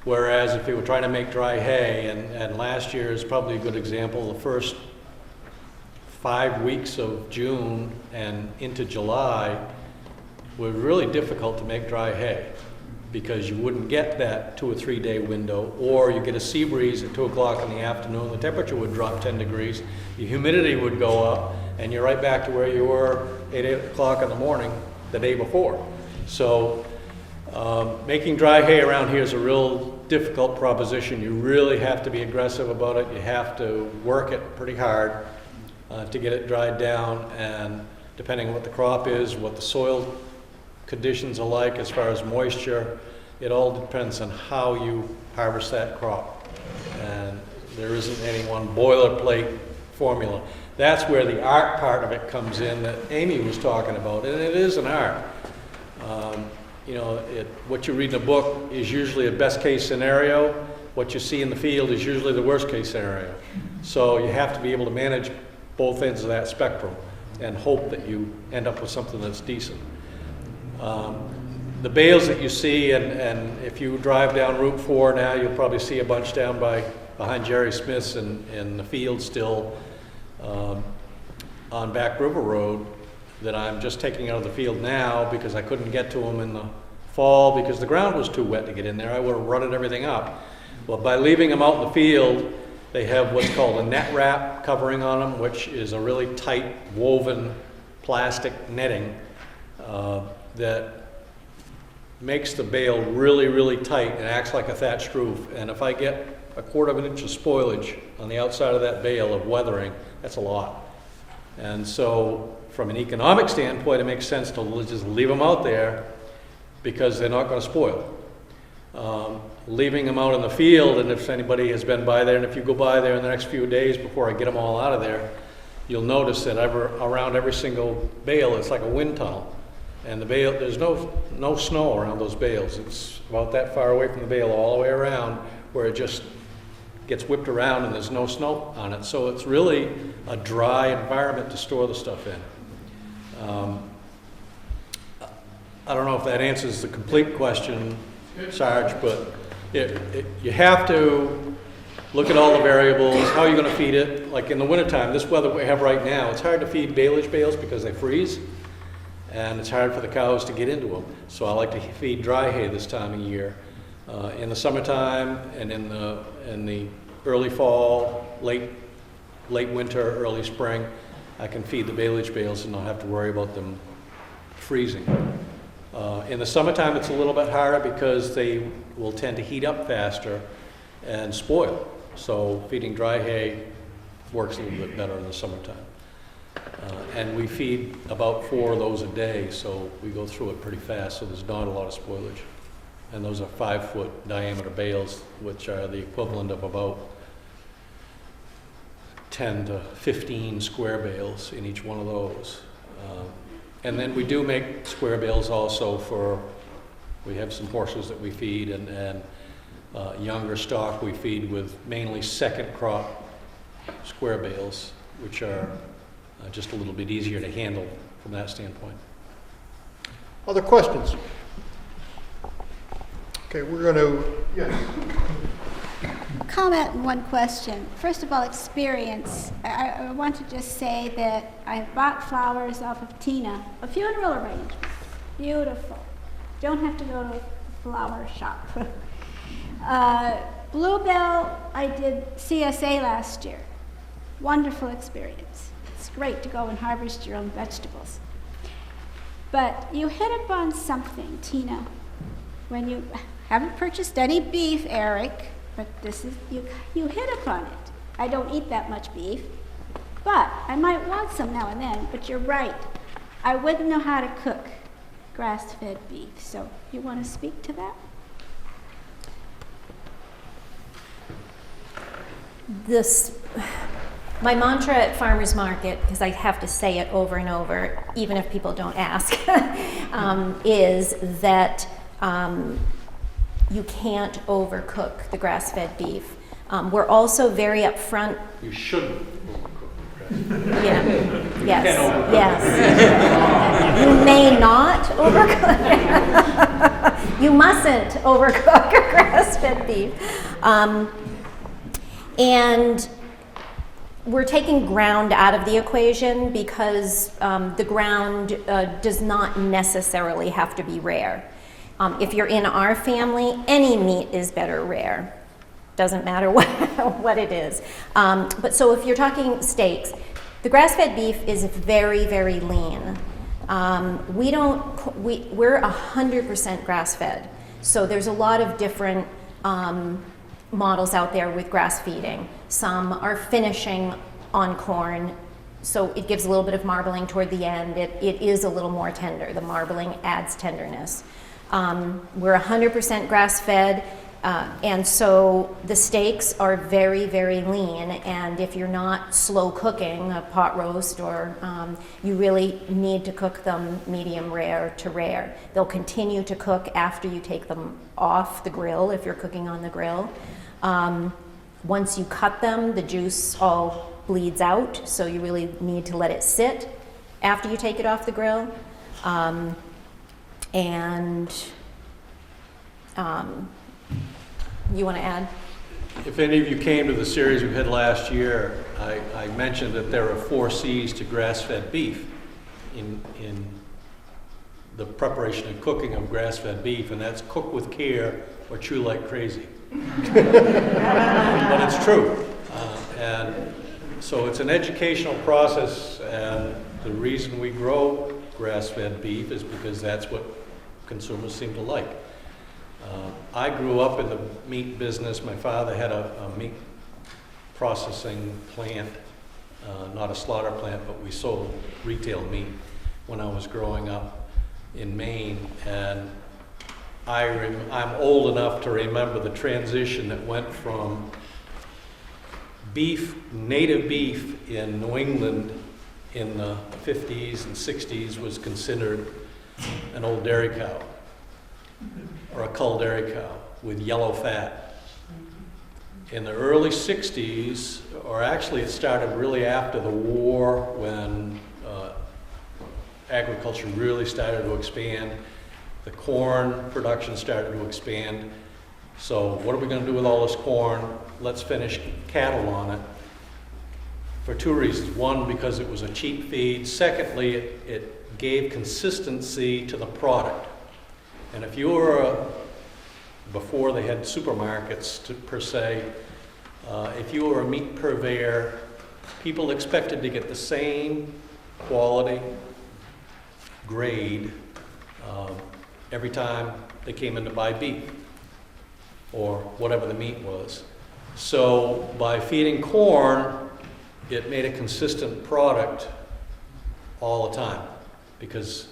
Whereas if you were trying to make dry hay, and last year is probably a good example, the first 5 weeks of June and into July were really difficult to make dry hay because you wouldn't get that 2 or 3 day window, or you get a sea breeze at 2 o'clock in the afternoon, the temperature would drop 10 degrees, the humidity would go up, and you're right back to where you were at 8 o'clock in the morning the day before. So making dry hay around here is a real difficult proposition. You really have to be aggressive about it. You have to work it pretty hard to get it dried down, and depending on what the crop is, what the soil conditions are like as far as moisture, it all depends on how you harvest that crop. And there isn't any one boilerplate formula. That's where the art part of it comes in that Amy was talking about, and it is an art. What you read in a book is usually a best case scenario. What you see in the field is usually the worst case scenario. So you have to be able to manage both ends of that spectrum and hope that you end up with something that's decent. The bales that you see, and if you drive down Route 4 now, you'll probably see a bunch down behind Jerry Smith's in the field still on Back River Road that I'm just taking out of the field now because I couldn't get to them in the fall because the ground was too wet to get in there. I would have rutted everything up. Well, by leaving them out in the field, they have what's called a net wrap covering on them, which is a really tight woven plastic netting that makes the bale really, really tight and acts like a thatched roof. And if I get a 1/4 of an inch of spoilage on the outside of that bale of weathering, that's a lot. And so from an economic standpoint, it makes sense to just leave them out there because they're not going to spoil. Leaving them out in the field, and if anybody has been by there, and if you go by there in the next few days before I get them all out of there, you'll notice that around every single bale, it's like a wind tunnel. And the bale, there's no snow around those bales. It's about that far away from the bale all the way around where it just gets whipped around and there's no snow on it. So it's really a dry environment to store the stuff in. I don't know if that answers the complete question, Sarge, but you have to look at all the variables, how you're going to feed it. Like in the wintertime, this weather we have right now, it's hard to feed baleage bales because they freeze, and it's hard for the cows to get into them. So I like to feed dry hay this time of year. In the summertime and in the early fall, late winter, early spring, I can feed the baleage bales and not have to worry about them freezing. In the summertime, it's a little bit harder because they will tend to heat up faster and spoil. So feeding dry hay works a little bit better in the summertime. And we feed about 4 of those a day, so we go through it pretty fast, so there's not a lot of spoilage. And those are 5-foot diameter bales, which are the equivalent of about 10 to 15 square bales in each one of those. And then we do make square bales also we have some horses that we feed, and younger stock we feed with mainly second crop square bales, which are just a little bit easier to handle from that standpoint. Other questions? Okay, we're going to, yes. Comment and one question. First of all, experience. I want to just say that I bought flowers off of Tina, a funeral arrangement. Beautiful. Don't have to go to a flower shop. Bluebell, I did CSA last year. Wonderful experience. It's great to go and harvest your own vegetables. But you hit upon something, Tina, when you haven't purchased any beef, Eric, but this is, you hit upon it. I don't eat that much beef, but I might want some now and then, but you're right. I wouldn't know how to cook grass-fed beef, so you want to speak to that? My mantra at Farmers Market, because I have to say it over and over, even if people don't ask, is that you can't overcook the grass-fed beef. We're also very upfront. You shouldn't overcook. Yeah. Yes. Yes. You may not overcook. You mustn't overcook grass-fed beef. And we're taking ground out of the equation because the ground does not necessarily have to be rare. If you're in our family, any meat is better rare. Doesn't matter what it is. But so if you're talking steaks, the grass-fed beef is very, very lean. We're 100% grass-fed. So there's a lot of different models out there with grass feeding. Some are finishing on corn, so it gives a little bit of marbling toward the end. It is a little more tender. The marbling adds tenderness. We're 100% grass-fed, and so the steaks are very, very lean, and if you're not slow cooking a pot roast, or you really need to cook them medium rare to rare. They'll continue to cook after you take them off the grill if you're cooking on the grill. Once you cut them, the juice all bleeds out, so you really need to let it sit after you take it off the grill. You want to add? If any of you came to the series we had last year, I mentioned that there are 4 C's to grass-fed beef in the preparation and cooking of grass-fed beef, and that's cook with care or chew like crazy. But it's true. And So it's an educational process, and the reason we grow grass-fed beef is because that's what consumers seem to like. I grew up in the meat business. My father had a meat processing plant, not a slaughter plant, but we sold retail meat when I was growing up in Maine. And I'm old enough to remember the transition that went from beef, native beef in New England in the 50s and 60s was considered an old dairy cow, or a cull dairy cow with yellow fat. In the early 60s, or actually it started really after the war when agriculture really started to expand, the corn production started to expand. So what are we going to do with all this corn? Let's finish cattle on it. For two reasons. One, because it was a cheap feed. Secondly, it gave consistency to the product. And if you were, before they had supermarkets per se, if you were a meat purveyor, people expected to get the same quality, grade, every time they came in to buy beef or whatever the meat was. So by feeding corn, it made a consistent product all the time because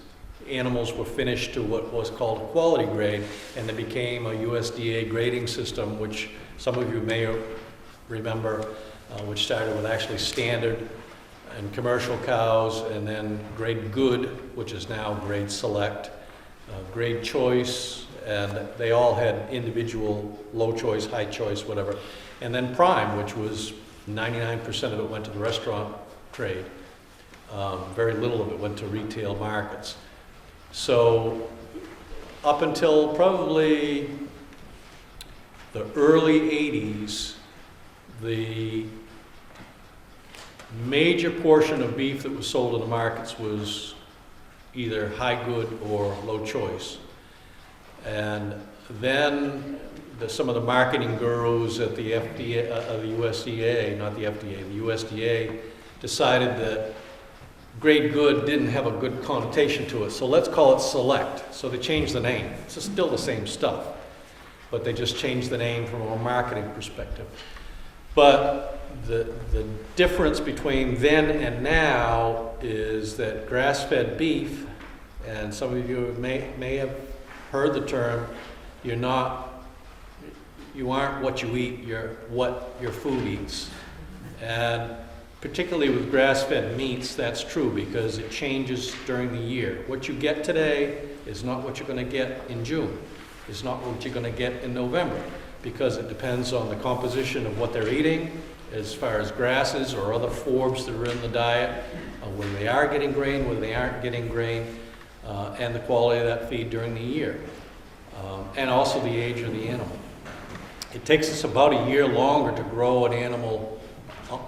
animals were finished to what was called a quality grade, and there became a USDA grading system, which some of you may remember, which started with actually standard and commercial cows, and then grade good, which is now grade select, grade choice, and they all had individual low choice, high choice, whatever, and then prime, which was 99% of it went to the restaurant trade. Very little of it went to retail markets. So up until probably the early 80s, the major portion of beef that was sold in the markets was either high good or low choice. And then some of the marketing gurus at the FDA, the USDA, not the FDA, the USDA decided that grade good didn't have a good connotation to it, so let's call it select. So they changed the name. It's still the same stuff, but they just changed the name from a marketing perspective. But the difference between then and now is that grass-fed beef, and some of you may have heard the term, you aren't what you eat, you're what your food eats. And particularly with grass-fed meats, that's true because it changes during the year. What you get today is not what you're going to get in June. It's not what you're going to get in November because it depends on the composition of what they're eating as far as grasses or other forbs that are in the diet, when they are getting grain, when they aren't getting grain, and the quality of that feed during the year, and also the age of the animal. It takes us about a year longer to grow an animal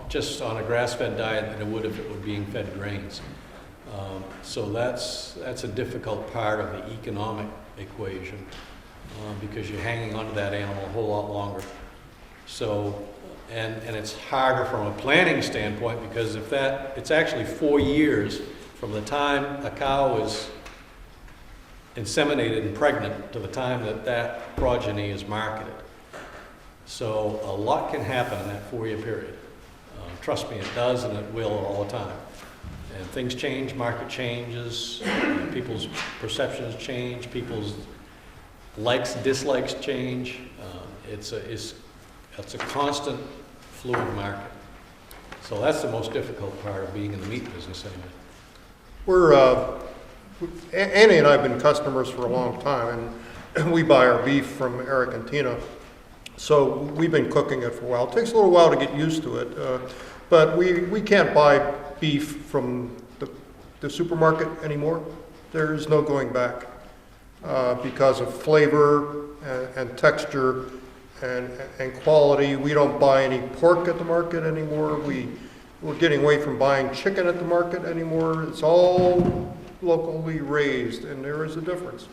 just on a grass-fed diet than it would if it were being fed grains. So that's a difficult part of the economic equation because you're hanging onto that animal a whole lot longer. So, and it's harder from a planning standpoint because it's actually 4 years from the time a cow is inseminated and pregnant to the time that progeny is marketed. So a lot can happen in that 4-year period. Trust me, it does, and it will all the time. And things change, market changes, people's perceptions change, people's likes, dislikes change. It's a constant fluid market. So that's the most difficult part of being in the meat business anyway. Annie and I have been customers for a long time, and we buy our beef from Eric and Tina. So we've been cooking it for a while. It takes a little while to get used to it, but we can't buy beef from the supermarket anymore. There's no going back because of flavor and texture and quality. We don't buy any pork at the market anymore. We're getting away from buying chicken at the market anymore. It's all locally raised, and there is a difference.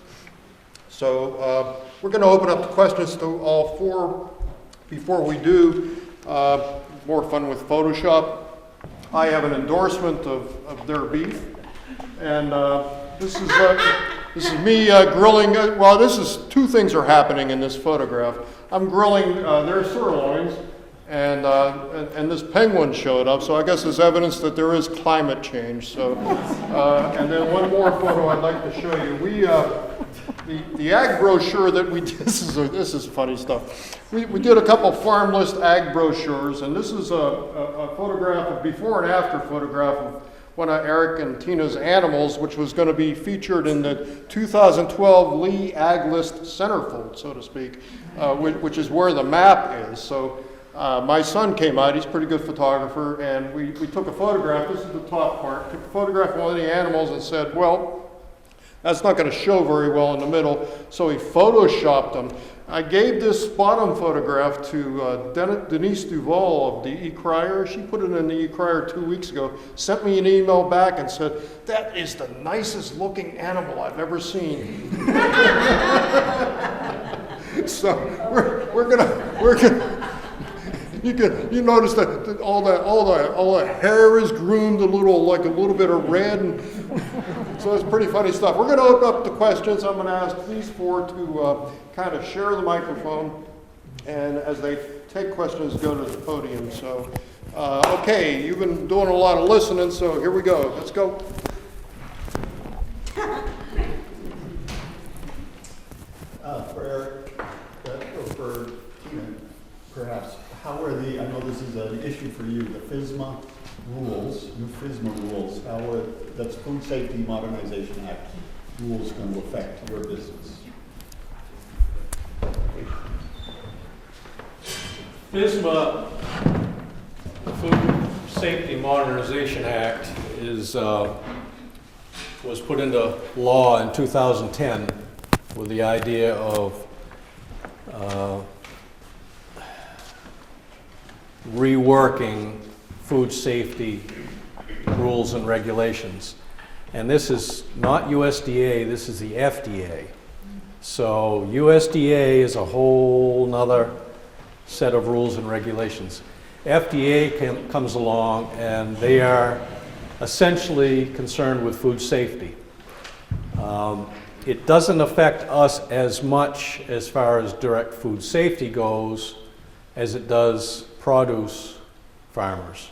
So we're going to open up the questions to all four. Before we do, more fun with Photoshop. I have an endorsement of their beef. And this is me grilling. Well, two things are happening in this photograph. I'm grilling their sirloins, and this penguin showed up, so I guess it's evidence that there is climate change. So, and then one more photo I'd like to show you. The ag brochure that we did, this is funny stuff. We did a couple farm list ag brochures, and this is a photograph, a before and after photograph of one of Eric and Tina's animals, which was going to be featured in the 2012 Lee Ag List centerfold, so to speak, which is where the map is. So my son came out, he's a pretty good photographer, and we took a photograph. This is the top part. Took a photograph of one of the animals and said, well, that's not going to show very well in the middle, so he photoshopped them. I gave this bottom photograph to Denise Duval of the E-Crier. She put it in the E-Crier 2 weeks ago, sent me an email back and said, that is the nicest looking animal I've ever seen. So we're gonna you notice that all the hair is groomed a little bit of red, and so it's pretty funny stuff. We're going to open up the questions. I'm going to ask these four to kind of share the microphone, and as they take questions, go to the podium. So, okay, you've been doing a lot of listening, so here we go. Let's go. For Eric, or for Tina, perhaps, how are I know this is an issue for you, the FSMA rules, new FSMA rules, how are, that's Food Safety Modernization Act rules going to affect your business? FSMA, the Food Safety Modernization Act, was put into law in 2010 with the idea of reworking food safety rules and regulations. And this is not USDA, this is the FDA. So USDA is a whole nother set of rules and regulations. FDA comes along and they are essentially concerned with food safety. It doesn't affect us as much as far as direct food safety goes as it does produce farmers.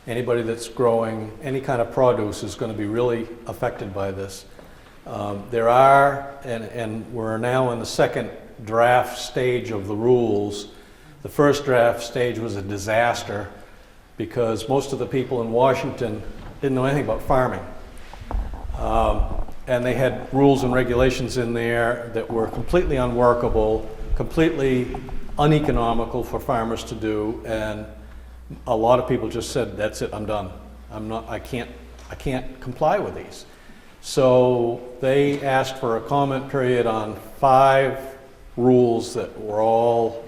Anybody that's growing any kind of produce is going to be really affected by this. There are, and we're now in the second draft stage of the rules. The first draft stage was a disaster because most of the people in Washington didn't know anything about farming. And they had rules and regulations in there that were completely unworkable, completely uneconomical for farmers to do, and a lot of people just said, that's it, I'm done. I can't comply with these. So they asked for a comment period on 5 rules that were all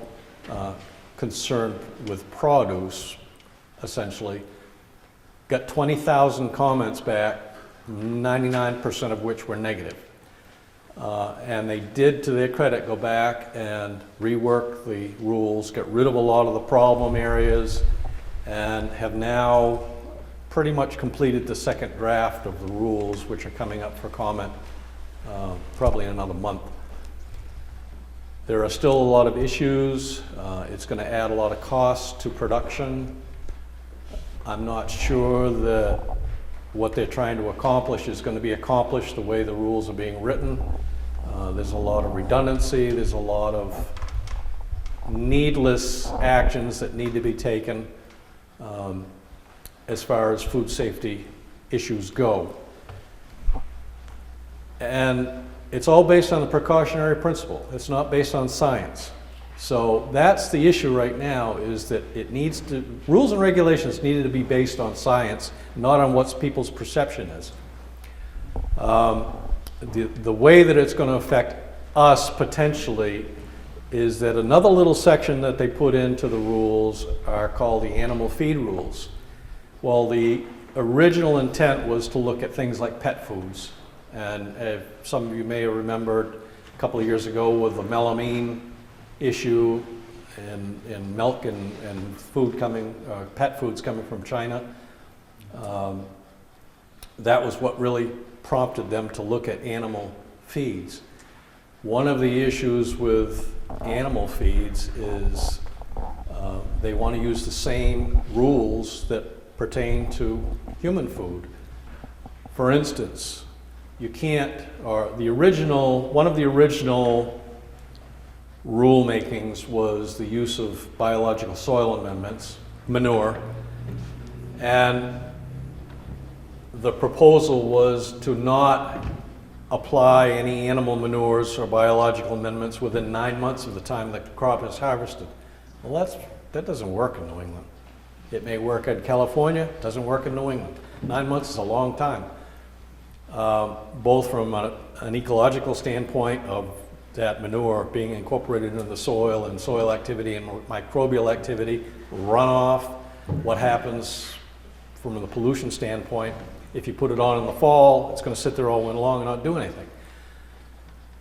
concerned with produce, essentially. Got 20,000 comments back, 99% of which were negative. And they did, to their credit, go back and rework the rules, get rid of a lot of the problem areas, and have now pretty much completed the second draft of the rules, which are coming up for comment probably in another month. There are still a lot of issues. It's going to add a lot of costs to production. I'm not sure that what they're trying to accomplish is going to be accomplished the way the rules are being written. There's a lot of redundancy. There's a lot of needless actions that need to be taken as far as food safety issues go. And it's all based on the precautionary principle. It's not based on science. So that's the issue right now, is that rules and regulations needed to be based on science, not on what people's perception is. The way that it's going to affect us potentially is that another little section that they put into the rules are called the animal feed rules. Well, the original intent was to look at things like pet foods. And some of you may have remembered a couple of years ago with the melamine issue and milk and food coming, pet foods coming from China. That was what really prompted them to look at animal feeds. One of the issues with animal feeds is they want to use the same rules that pertain to human food. For instance, you can't, or one of the original rule makings was the use of biological soil amendments, manure, and the proposal was to not apply any animal manures or biological amendments within 9 months of the time the crop is harvested. Well, that doesn't work in New England. It may work in California, it doesn't work in New England. 9 months is a long time, both from an ecological standpoint of that manure being incorporated into the soil and soil activity and microbial activity, runoff, what happens from the pollution standpoint. If you put it on in the fall, it's going to sit there all winter long and not do anything.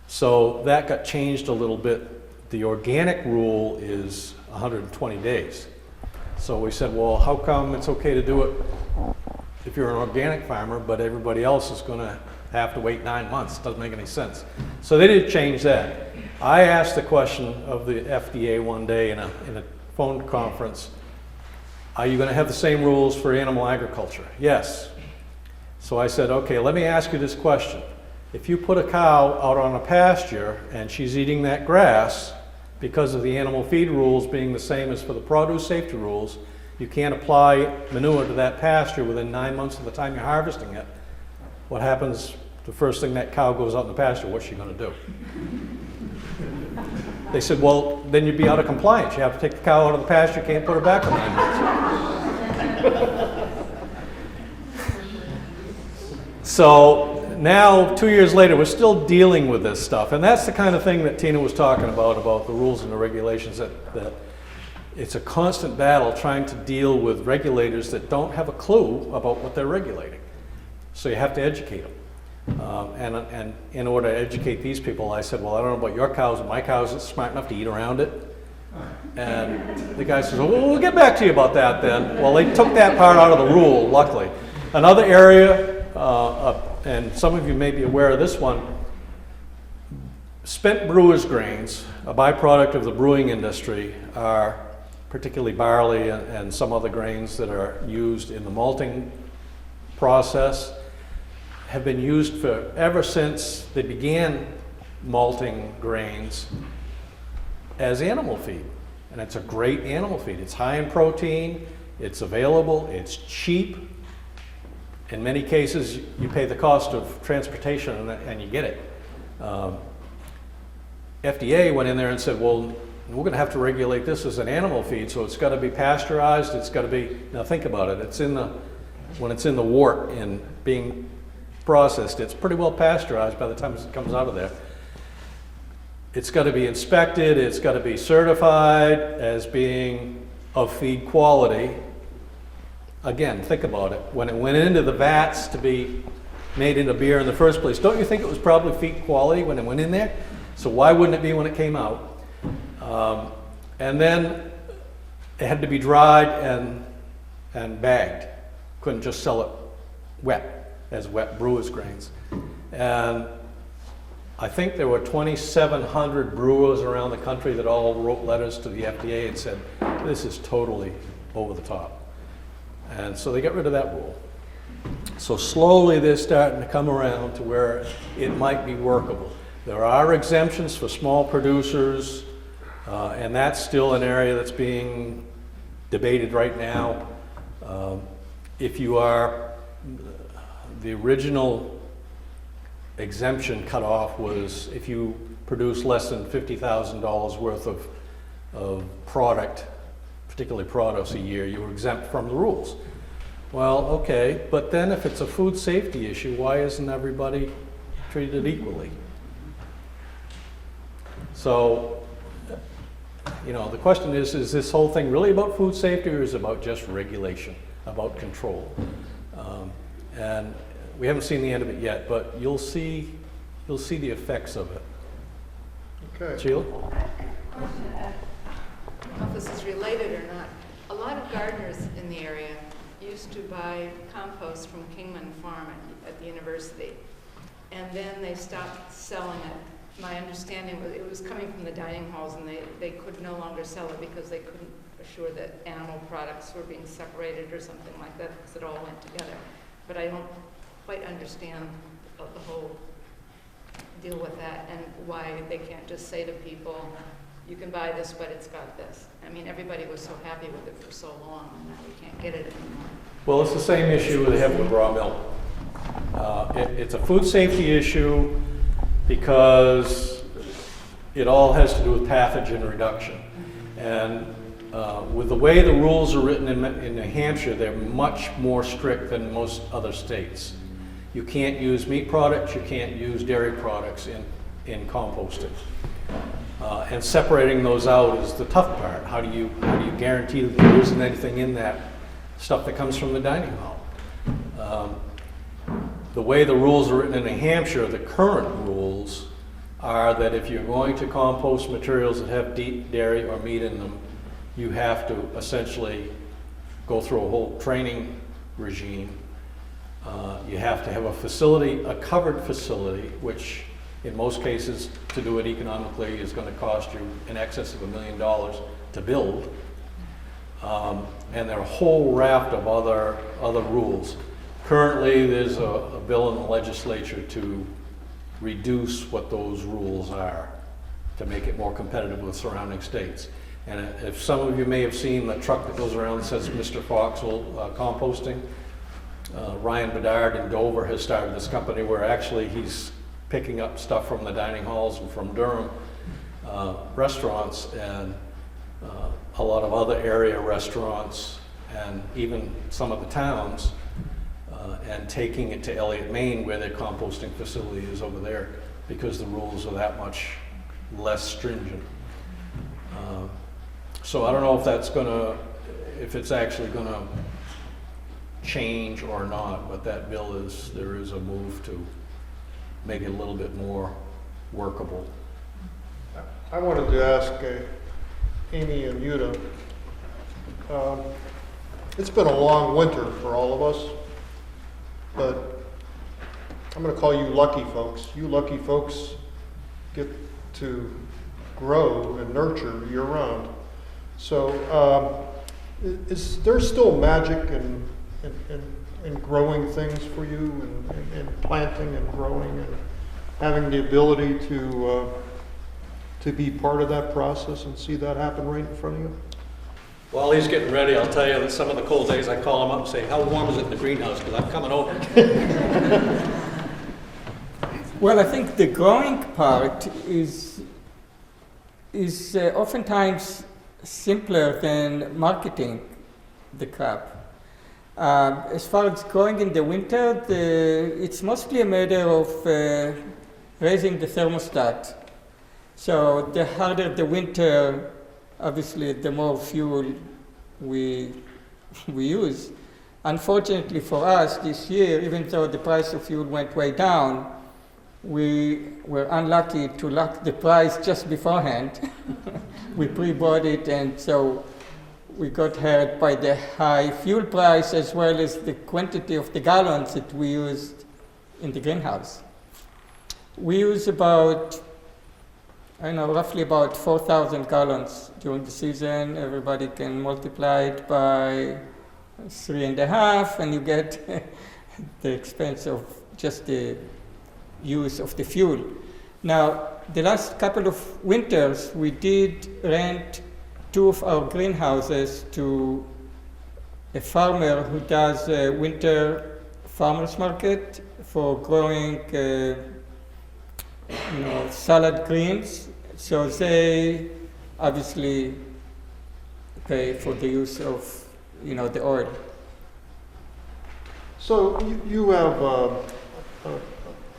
So that got changed a little bit. The organic rule is 120 days. So we said, well, how come it's okay to do it if you're an organic farmer, but everybody else is going to have to wait 9 months? It doesn't make any sense. So they did change that. I asked the question of the FDA one day in a phone conference, are you going to have the same rules for animal agriculture? Yes. So I said, okay, let me ask you this question. If you put a cow out on a pasture and she's eating that grass, because of the animal feed rules being the same as for the produce safety rules, you can't apply manure to that pasture within 9 months of the time you're harvesting it. What happens the first thing that cow goes out in the pasture? What's she going to do? They said, well, then you'd be out of compliance. You have to take the cow out of the pasture, you can't put her back for 9 months. So now, 2 years later, we're still dealing with this stuff. And that's the kind of thing that Tina was talking about the rules and the regulations, that it's a constant battle trying to deal with regulators that don't have a clue about what they're regulating. So you have to educate them. And in order to educate these people, I said, well, I don't know about your cows, but my cows are smart enough to eat around it. And the guy says, well, we'll get back to you about that then. Well, they took that part out of the rule, luckily. Another area, and some of you may be aware of this one, spent brewer's grains, a byproduct of the brewing industry, are particularly barley and some other grains that are used in the malting process, have been used ever since they began malting grains as animal feed. And it's a great animal feed. It's high in protein, it's available, it's cheap. In many cases, you pay the cost of transportation and you get it. FDA went in there and said, well, we're going to have to regulate this as an animal feed, so it's got to be pasteurized, it's got to be, now think about it, when it's in the wort and being processed, it's pretty well pasteurized by the time it comes out of there. It's got to be inspected, it's got to be certified as being of feed quality. Again, think about it. When it went into the vats to be made into beer in the first place, don't you think it was probably feed quality when it went in there? So why wouldn't it be when it came out? And then it had to be dried and bagged. Couldn't just sell it wet, as wet brewer's grains. And I think there were 2,700 brewers around the country that all wrote letters to the FDA and said, this is totally over the top. And so they got rid of that rule. So slowly they're starting to come around to where it might be workable. There are exemptions for small producers, and that's still an area that's being debated right now. If you are, the original exemption cutoff was if you produce less than $50,000 worth of product, particularly produce a year, you were exempt from the rules. Well, okay, but then if it's a food safety issue, why isn't everybody treated equally? So, you know, the question is this whole thing really about food safety, or is it about just regulation, about control? And we haven't seen the end of it yet, but you'll see the effects of it. Okay. Sheila? I don't know if this is related or not. A lot of gardeners in the area use used to buy compost from Kingman Farm at the university, and then they stopped selling it. My understanding was it was coming from the dining halls, and they could no longer sell it because they couldn't assure that animal products were being separated or something like that, because it all went together. But I don't quite understand the whole deal with that, and why they can't just say to people, you can buy this, but it's got this. I mean, everybody was so happy with it for so long, and now we can't get it anymore. Well, it's the same issue they have with raw milk. It's a food safety issue because it all has to do with pathogen reduction. And with the way the rules are written in New Hampshire, they're much more strict than most other states. You can't use meat products, you can't use dairy products in composting. And separating those out is the tough part. How do you guarantee that there isn't anything in that stuff that comes from the dining hall? The way the rules are written in New Hampshire, the current rules are that if you're going to compost materials that have dairy or meat in them, you have to essentially go through a whole training regime. You have to have a facility, a covered facility, which in most cases, to do it economically, is going to cost you in excess of $1 million to build. And there are a whole raft of other rules. Currently, there's a bill in the legislature to reduce what those rules are, to make it more competitive with surrounding states. And if some of you may have seen the truck that goes around that says Mr. Foxwell Composting, Ryan Bedard in Dover has started this company where actually he's picking up stuff from the dining halls and from Durham restaurants and a lot of other area restaurants and even some of the towns and taking it to Elliott, Maine, where their composting facility is over there, because the rules are that much less stringent. So I don't know if that's if it's actually gonna change or not, but that bill there is a move to make it a little bit more workable. I wanted to ask Amy and Yuta, it's been a long winter for all of us, but I'm going to call you lucky folks. You lucky folks get to grow and nurture year-round. So is there still magic in growing things for you, and planting and growing and having the ability to be part of that process and see that happen right in front of you? While he's getting ready, I'll tell you that some of the cold days I call him up and say, how warm is it in the greenhouse? Because I'm coming over. Well, I think the growing part is oftentimes simpler than marketing the crop. As far as growing in the winter, it's mostly a matter of raising the thermostat. So the harder the winter, obviously the more fuel we use. Unfortunately for us this year, even though the price of fuel went way down, we were unlucky to lock the price just beforehand. We pre-bought it, and so we got hurt by the high fuel price as well as the quantity of the gallons that we used in the greenhouse. We use roughly about 4,000 gallons during the season. Everybody can multiply it by 3.5, and you get the expense of just the use of the fuel. Now, the last couple of winters, we did rent 2 of our greenhouses to a farmer who does a winter farmers market for growing salad greens. So they obviously pay for the use of the oil. So you have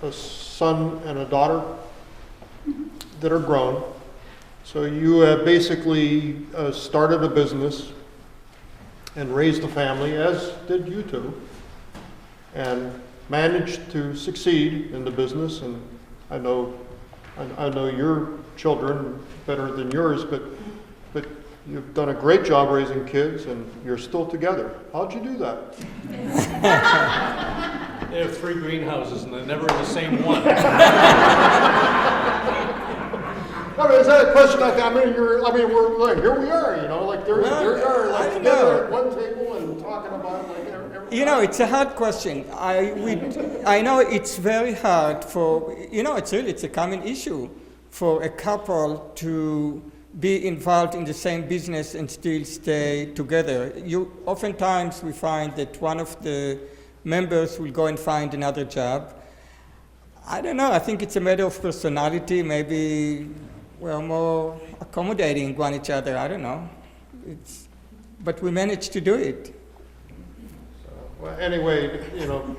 a son and a daughter that are grown. So you have basically started a business and raised a family, as did you two, and managed to succeed in the business. And I know your children better than yours, but You've done a great job raising kids, and you're still together. How'd you do that? They have 3 greenhouses and they're never in the same one. I mean, is that a question? We're like, here we are, you know, like there we are, like together at one table and talking about like everything. You know, it's a hard question. I know it's very hard for, you know, it's a common issue for a couple to be involved in the same business and still stay together. Oftentimes we find that one of the members will go and find another job. I don't know, I think it's a matter of personality. Maybe we're more accommodating one each other, I don't know. But we managed to do it. Well, anyway, you know,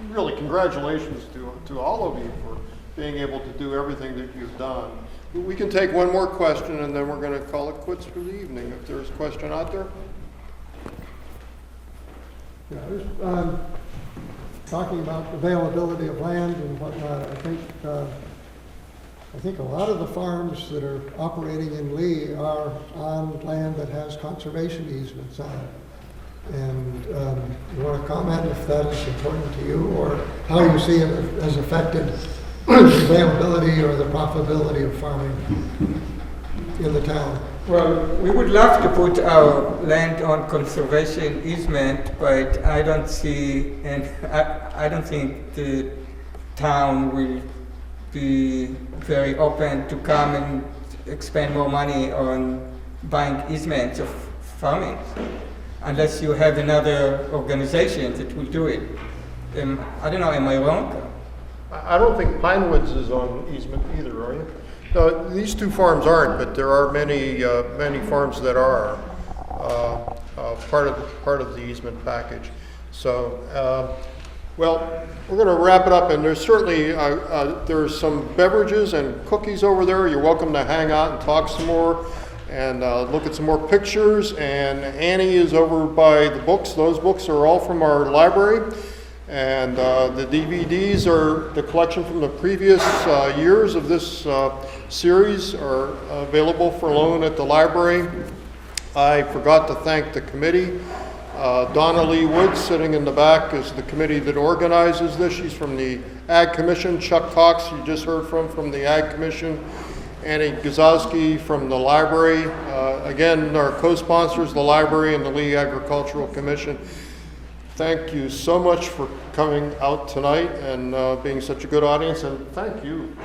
really congratulations to all of you for being able to do everything that you've done. We can take one more question and then we're going to call it quits for the evening. If there's a question out there. Yeah, talking about availability of land and whatnot, I think a lot of the farms that are operating in Lee are on land that has conservation easements on it. And you want to comment if that is important to you, or how you see it as affected the availability or the profitability of farming in the town? Well, we would love to put our land on conservation easement, but I don't see, and I don't think the town will be very open to come and expend more money on buying easements of farming, unless you have another organization that will do it. I don't know, am I wrong? I don't think Pinewoods is on easement either, are you? No, these 2 farms aren't, but there are many farms that are part of the easement package. So, well, we're going to wrap it up, and there's certainly there's some beverages and cookies over there. You're welcome to hang out and talk some more and look at some more pictures. And Annie is over by the books. Those books are all from our library. And the DVDs are the collection from the previous years of this series are available for loan at the library. I forgot to thank the committee. Donna Lee Woods, sitting in the back, is the committee that organizes this. She's from the Ag Commission. Chuck Cox, you just heard from the Ag Commission. Annie Gazowski from the library. Again, our co-sponsors, the library and the Lee Agricultural Commission. Thank you so much for coming out tonight and being such a good audience, and thank you.